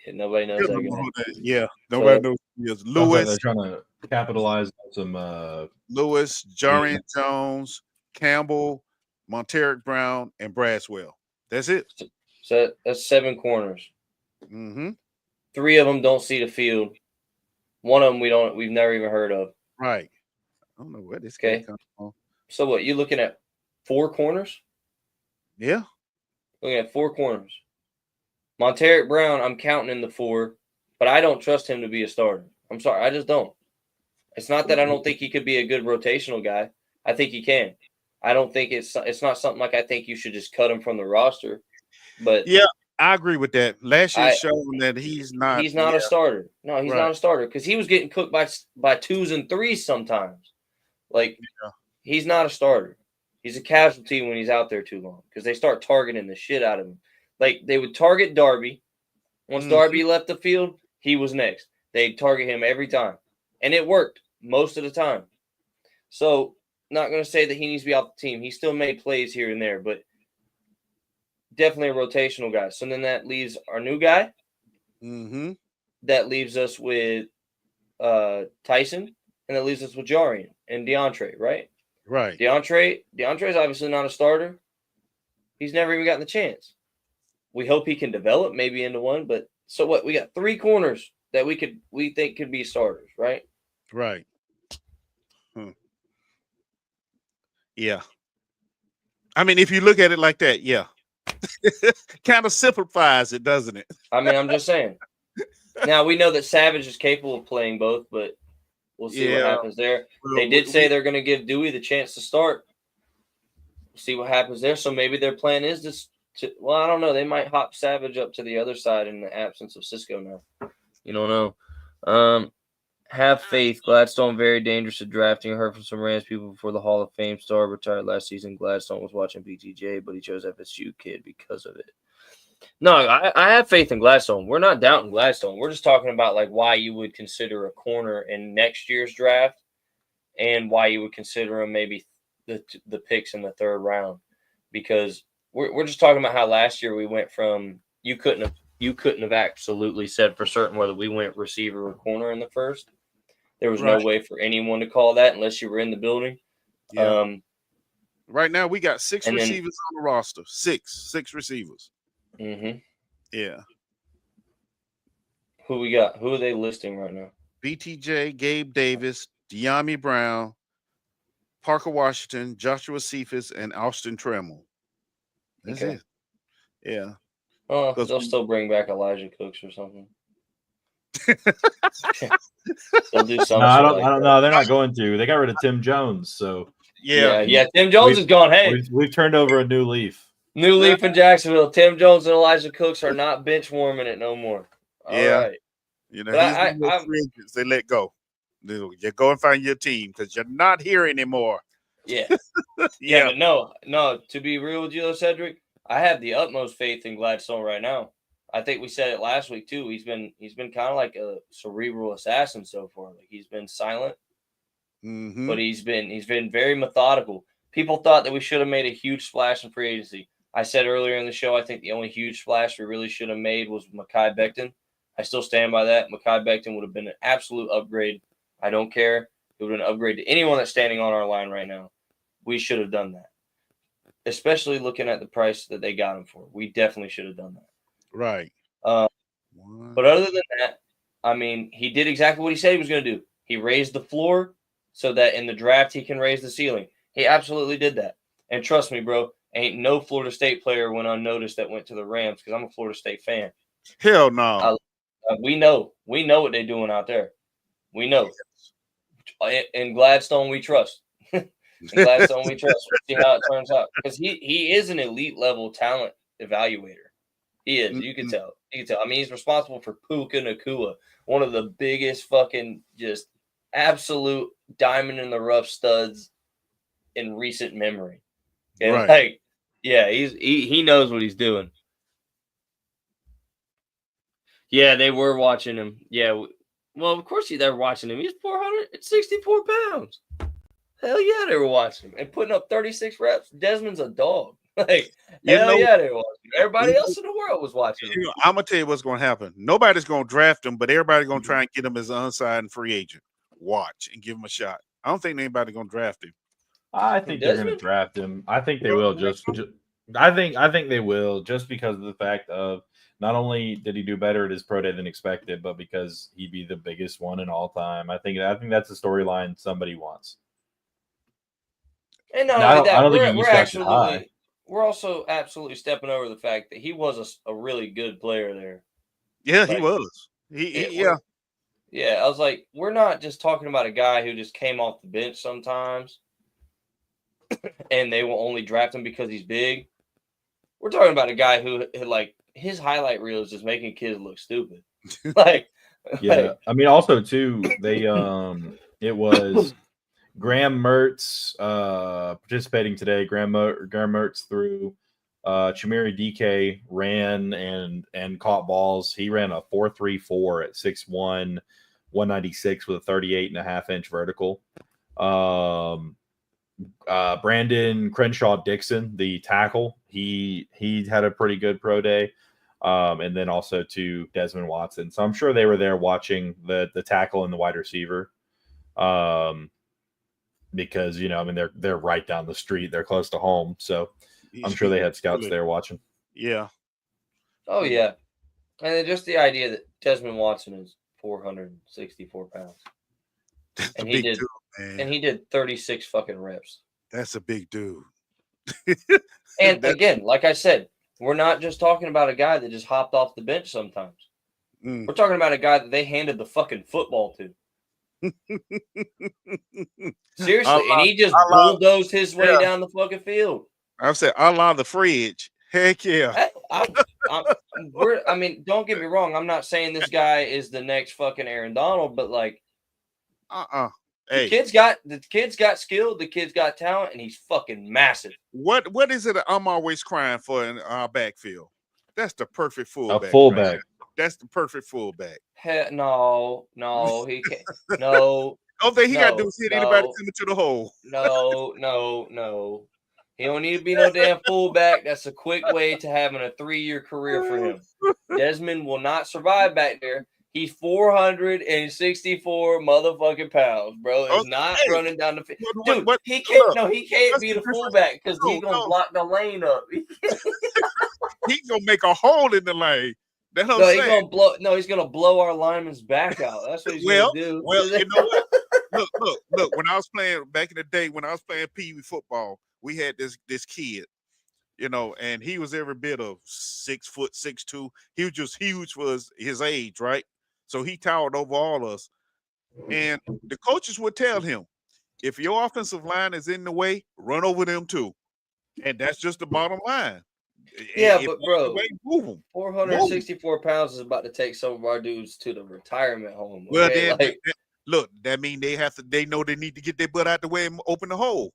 Yeah, nobody knows that guy. Yeah, nobody knows who he is. Lewis. They're trying to capitalize on some Lewis, Jarian Jones, Campbell, Monteric Brown, and Braswell. That's it. So that's 7 corners. Mm-hmm. 3 of them don't see the field. One of them we've never even heard of. Right. I don't know where this guy comes from. So what, you looking at 4 corners? Yeah. Looking at 4 corners. Monteric Brown, I'm counting in the 4, but I don't trust him to be a starter. I'm sorry, I just don't. It's not that I don't think he could be a good rotational guy. I think he can. I don't think it's not something like I think you should just cut him from the roster. But yeah, I agree with that. Last year showing that he's not a starter. No, he's not a starter because he was getting cooked by 2s and 3s sometimes. Like he's not a starter. He's a casualty when he's out there too long because they start targeting the shit out of him. Like they would target Darby. Once Darby left the field, he was next. They'd target him every time. And it worked most of the time. So not going to say that he needs to be off the team. He still made plays here and there, but definitely a rotational guy. So then that leaves our new guy. Mm-hmm. That leaves us with Tyson, and that leaves us with Jarian and DeAndre, right? Right. DeAndre's obviously not a starter. He's never even gotten the chance. We hope he can develop maybe into one, but so what? We got 3 corners that we think could be starters, right? Right. Yeah. I mean, if you look at it like that, yeah. Kind of simplifies it, doesn't it? I mean, I'm just saying. Now, we know that Savage is capable of playing both, but we'll see what happens there. They did say they're going to give Dewey the chance to start. We'll see what happens there. So maybe their plan is I don't know. They might hop Savage up to the other side in the absence of Cisco now. You don't know. Have faith. Gladstone very dangerous at drafting. I heard from some Rams people before the Hall of Fame star retired last season. Gladstone was watching BTJ, but he chose FSU kid because of it. No, I have faith in Gladstone. We're not doubting Gladstone. We're just talking about like why you would consider a corner in next year's draft and why you would consider him maybe the picks in the 3rd round. Because we're just talking about how last year we went from you couldn't have absolutely said for certain whether we went receiver or corner in the 1st. There was no way for anyone to call that unless you were in the building. Yeah. Right now, we got 6 receivers on the roster. 6 receivers. Mm-hmm. Yeah. Who we got? Who are they listing right now? BTJ, Gabe Davis, De'Ami Brown, Parker Washington, Joshua Cephas, and Austin Tremel. That's it. Yeah. Oh, they'll still bring back Elijah Cooks or something. They'll do something. No, I don't know. They're not going to. They got rid of Tim Jones, so yeah. Tim Jones is gone. Hey, we've turned over a new leaf. New leaf in Jacksonville. Tim Jones and Elijah Cooks are not bench warming it no more. All right. You know, they let go. You go and find your team because you're not here anymore. Yeah. But no. To be real with you, though, Cedric, I have the utmost faith in Gladstone right now. I think we said it last week too. He's been kind of like a cerebral assassin so far. Like he's been silent, but he's been very methodical. People thought that we should have made a huge splash in free agency. I said earlier in the show, I think the only huge splash we really should have made was Mekhi Becton. I still stand by that. Mekhi Becton would have been an absolute upgrade. I don't care. It would have been an upgrade to anyone that's standing on our line right now. We should have done that, especially looking at the price that they got him for. We definitely should have done that. Right. But other than that, I mean, he did exactly what he said he was going to do. He raised the floor so that in the draft he can raise the ceiling. He absolutely did that. And trust me, bro, ain't no Florida State player went unnoticed that went to the Rams because I'm a Florida State fan. Hell no. We know what they're doing out there. We know. In Gladstone, we trust. In Gladstone, we trust. We'll see how it turns out. Because he is an elite level talent evaluator. He is. You can tell. I mean, he's responsible for Puka Nacua, one of the biggest fucking just absolute diamond in the rough studs in recent memory. And Right. like, yeah, he knows what he's doing. Yeah, they were watching him. Yeah, well, of course they were watching him. He's 464 pounds. Hell yeah, they were watching him and putting up 36 reps. Desmond's a dog. Like, hell yeah, they were watching him. Everybody else in the world was watching him. I'm gonna tell you what's gonna happen. Nobody's gonna draft him, but everybody's gonna try and get him as an unsigned free agent. Watch and give him a shot. I don't think anybody's gonna draft him. I think they're going to draft him. I think they will. I think they will, just because of the fact of not only did he do better at his pro day than expected, but because he'd be the biggest one in all time. I think that's a storyline somebody wants. And not only that, we're also absolutely stepping over the fact that he was a really good player there. Yeah, like, he was. Yeah, I was like, we're not just talking about a guy who just came off the bench sometimes and they will only draft him because he's big. We're talking about a guy who, like, his highlight reel is just making kids look stupid. Like, yeah. I mean, also too, they it was Graham Mertz participating today. Graham Mertz threw Chimere DK ran and caught balls. He ran a 4.34 at 6'1", 196 with a 38.5-inch vertical. Brandon Crenshaw Dixon, the tackle, he had a pretty good pro day. And then also to Desmond Watson. So I'm sure they were there watching the tackle and the wide receiver. Because, you know, I mean, they're right down the street. They're close to home. So I'm sure they had scouts there watching. Yeah. Oh, yeah. And then just the idea that Desmond Watson is 464 pounds. And he did, dude, and he did 36 fucking reps. That's a big dude. And again, like I said, we're not just talking about a guy that just hopped off the bench sometimes. We're talking about a guy that they handed the fucking football to. Seriously, and he just bulldozed his way down the fucking field. I've said, I the fridge. Heck yeah. I mean, don't get me wrong. I'm not saying this guy is the next fucking Aaron Donald, but like, Hey. The kid's got skill, the kid's got talent, and he's fucking massive. What is it I'm always crying for in our backfield? That's the perfect fullback. A fullback. Right? That's the perfect fullback. No, he can't. No. All thing he got to do is hit anybody coming to the hole. No. He don't need to be no damn fullback. That's a quick way to having a 3-year career for him. Desmond will not survive back there. He's 464 motherfucking pounds, bro. It's not running down the field. Dude, he can't. No, he can't be the fullback because he's gonna block the lane up. He's gonna make a hole in the lane. That's what I'm saying. He's gonna blow our lineman's back out. That's what he's gonna do. Well, you know what? Look. When I was playing back in the day, when I was playing Pee Wee football, we had this kid, you know, and he was every bit of 6 foot 6'2". He was just huge for his age, right? So he towered over all of us. And the coaches would tell him, if your offensive line is in the way, run over them too. And that's just the bottom line. Yeah, but bro, 464 pounds is about to take some of our dudes to the retirement home. Okay? Well, then, look, that means they know they need to get their butt out the way and open the hole.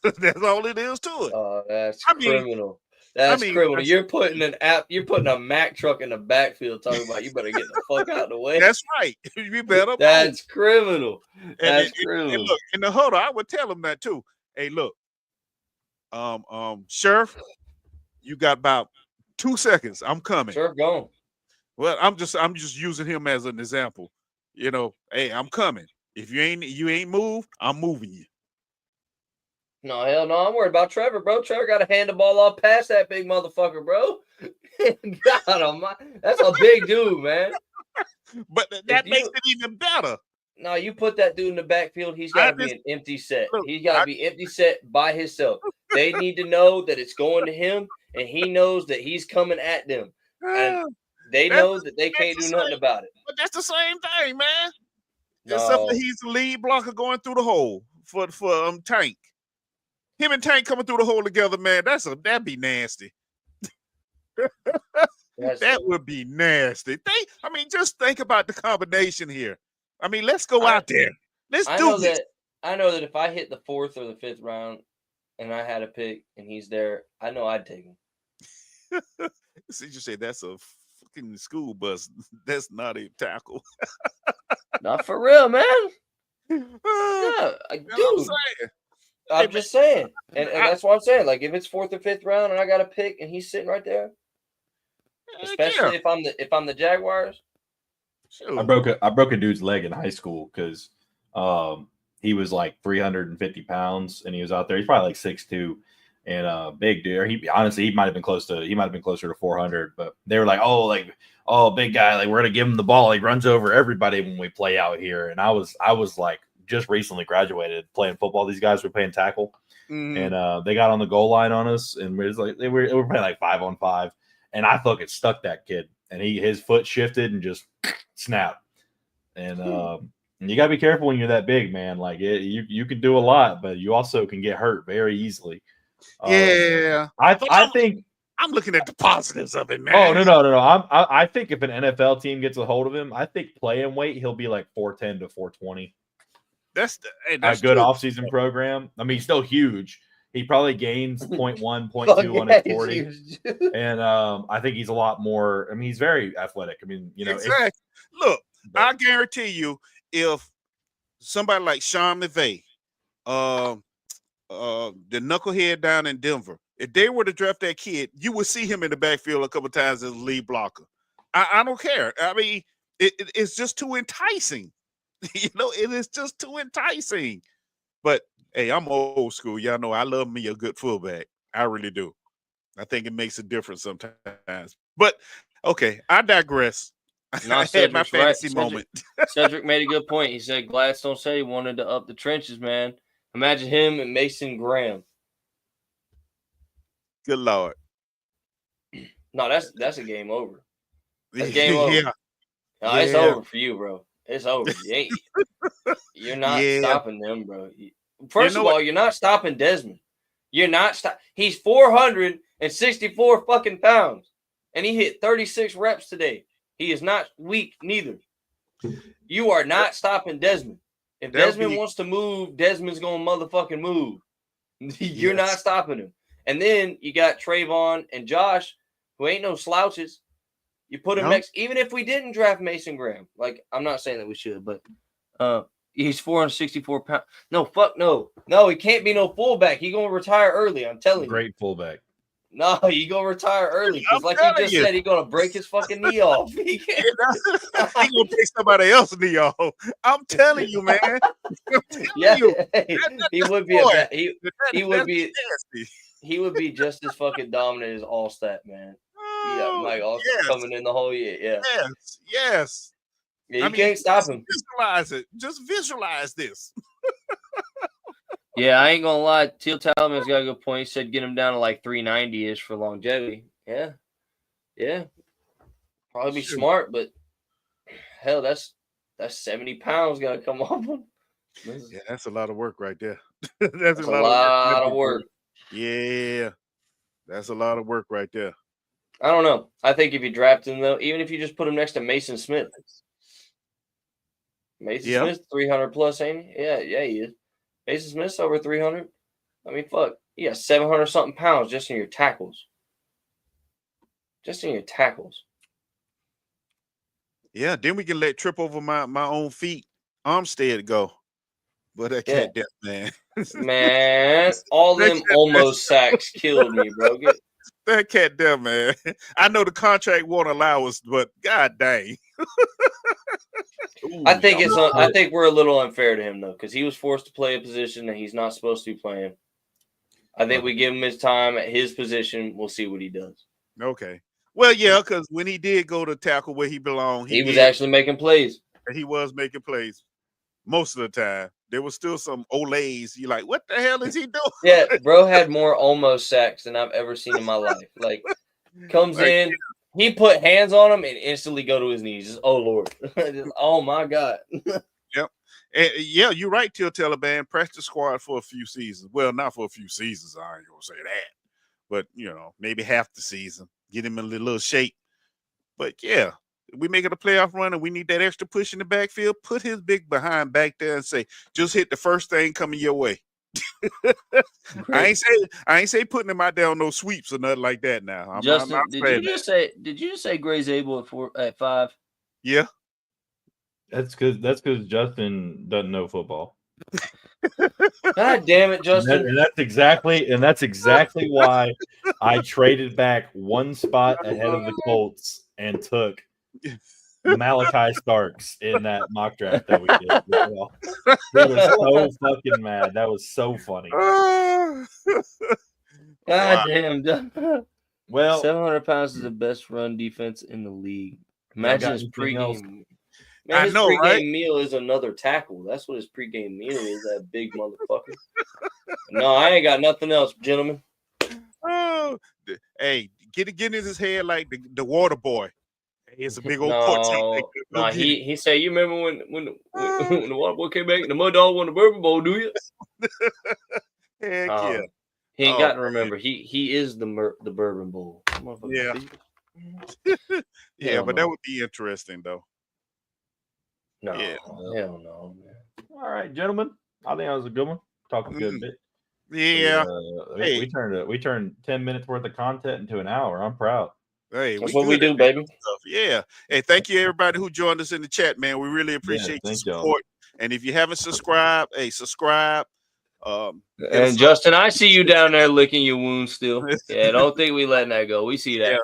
That's all it is to it. Oh, that's criminal. That's criminal. You're putting a Mack truck in the backfield talking about you better get the fuck out of the way. That's right. You better. That's criminal. That's criminal. And look, in the huddle, I would tell them that too. Hey, look, Sheriff, you got about 2 seconds. I'm coming. Sheriff, gone. Well, I'm just using him as an example. You know, hey, I'm coming. If you ain't moved, I'm moving you. No, hell no. I'm worried about Trevor, bro. Trevor got to hand the ball off past that big motherfucker, bro. God almighty. That's a big dude, man. But that makes it even better. No, you put that dude in the backfield, he's got to be an empty set. He's got to be empty set by himself. They need to know that it's going to him, and he knows that he's coming at them. And they know that they can't do nothing about it. But that's the same thing, man. No. Except that he's the lead blocker going through the hole for Tank. Him and Tank coming through the hole together, man. That'd be nasty. That would be nasty. Just think about the combination here. I mean, let's go out there. Let's do this. I know that if I hit the 4th or the 5th round and I had a pick and he's there, I know I'd take him. See, you say that's a fucking school bus. That's not a tackle. Not for real, man. Yeah, dude. I'm just saying. And that's what I'm saying. Like, if it's 4th or 5th round and I got a pick and he's sitting right there, especially if I'm the Jaguars. Sure. I broke a dude's leg in high school because he was like 350 pounds and he was out there. He's probably like 6'2", and big dude. He might have been closer to 400, but they were like, oh, big guy, like we're gonna give him the ball. He runs over everybody when we play out here. And I was like just recently graduated playing football. These guys were playing tackle, and they got on the goal line on us, and we were playing like 5-on-5, and I fucking stuck that kid, and his foot shifted and just snapped. And you gotta be careful when you're that big, man. Like you can do a lot, but you also can get hurt very easily. Yeah, I think I'm looking at the positives of it, man. Oh no! I think if an NFL team gets a hold of him, I think playing weight he'll be like 410 to 420. That's a good offseason program. I mean, he's still huge. He probably gains 0.1, 0.2 on his 40, and I think he's a lot more. I mean, he's very athletic. I mean, exactly. Look, I guarantee you, if somebody like Sean McVay, the knucklehead down in Denver, if they were to draft that kid, you would see him in the backfield a couple of times as a lead blocker. I don't care. I mean, it's just too enticing. It is just too enticing. But hey, I'm old school. Y'all know I love me a good fullback. I really do. I think it makes a difference sometimes. But okay, I digress. I had my fantasy moment. Cedric made a good point. He said Gladstone said he wanted to up the trenches, man. Imagine him and Mason Graham. Good Lord. No, that's a game over. That's game over. Yeah. No, it's over for you, bro. It's over. You're not stopping them, bro. First of all, you're not stopping Desmond. You're not He's 464 fucking pounds, and he hit 36 reps today. He is not weak neither. You are not stopping Desmond. If Desmond wants to move, Desmond's gonna motherfucking move. You're not stopping him. And then you got Trayvon and Josh, who ain't no slouches. You put him next, even if we didn't draft Mason Graham. Like, I'm not saying that we should, but he's 464 pounds. No, fuck no. No, he can't be no fullback. He gonna retire early. I'm telling you. Great fullback. No, he gonna retire early because, like he just said, he gonna break his fucking knee off. He gonna take somebody else's knee off. I'm telling you, man. He would be just as fucking dominant as Allstat, man. Yeah, Mike Allstat coming in the whole year. Yeah. Yes. Yeah, you can't stop him. Visualize it. Just visualize this. Yeah, I ain't gonna lie. Teal Talman's got a good point. He said get him down to like 390-ish for longevity. Yeah. Probably be smart, but hell, that's 70 pounds gotta come off him. Yeah, that's a lot of work right there. that's a lot of work. Yeah, that's a lot of work right there. I don't know. I think if you draft him, though, even if you just put him next to Mason Smith. Mason Smith's 300 plus, ain't he? Yeah, he is. Mason Smith's over 300. I mean, fuck. You got 700 something pounds just in your tackles. Yeah, then we can let trip over my own feet Armstead go. But I can't do that, man. Man, all them almost sacks killed me, bro. That cat there, man. I know the contract won't allow us, but god dang. I think we're a little unfair to him though, because he was forced to play a position that he's not supposed to be playing. I think we give him his time at his position. We'll see what he does. Okay. Well, yeah, because when he did go to tackle where he belonged, he was actually making plays. He was making plays most of the time. There was still some olays. You're like, what the hell is he doing? Yeah, bro had more almost sacks than I've ever seen in my life. Like, comes in, he put hands on him and instantly go to his knees. Just, oh, Lord. Oh, my God. Yep. And, yeah, you're right, Teal Taliban. Practice squad for a few seasons. Well, not for a few seasons. I ain't going to say that. But, maybe half the season. Get him in a little shape. But, yeah, we make it a playoff run and we need that extra push in the backfield, put his big behind back there and say, just hit the first thing coming your way. I ain't say putting him out there on no sweeps or nothing like that now. Justin, did you just say Gray's able at 5? Yeah. That's because Justin doesn't know football. God damn it, Justin. And that's exactly why I traded back one spot ahead of the Colts and took Malachi Starks in that mock draft that we did. That was so fucking mad. That was so funny. God damn. Well, 700 pounds is the best run defense in the league. Imagine his pregame. Man, his pregame right? meal is another tackle. That's what his pregame meal is, that big motherfucker. No, I ain't got nothing else, gentlemen. Oh, hey, get in his head like the water boy. It's a big old pork. No, he said, you remember when the water boy came back and the mud dog won the Bourbon Bowl, do you? Heck yeah. He ain't got to remember. He is the Bourbon Bowl. Yeah. Yeah, but that would be interesting though. No, hell no, man. All right, gentlemen. I think that was a good one. Talking a good bit. Yeah. We turned 10 minutes worth of content into an hour. I'm proud. Hey, that's what we do, baby. Yeah. Hey, thank you everybody who joined us in the chat, man. We really appreciate the support. Y'all. And if you haven't subscribed, hey, subscribe. And Justin, I see you down there licking your wounds still. Yeah, don't think we letting that go. We see that.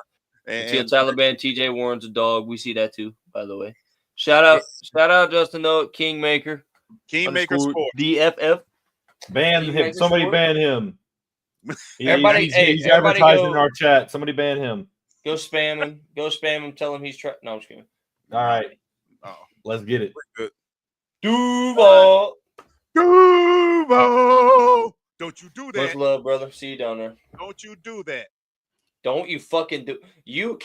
Yeah. And Taliban, TJ Warren's a dog. We see that too, by the way. Shout out, Justin Note, Kingmaker Sport. DFF. Ban him. Somebody ban him. He's advertising in our chat. Somebody ban him. Go spam him. Go spam him. Tell him he's trying. No, I'm just kidding. All right. Let's get it. Duval. Don't you do that. Much love, brother. See you down there. Don't you do that. Don't you fucking do. You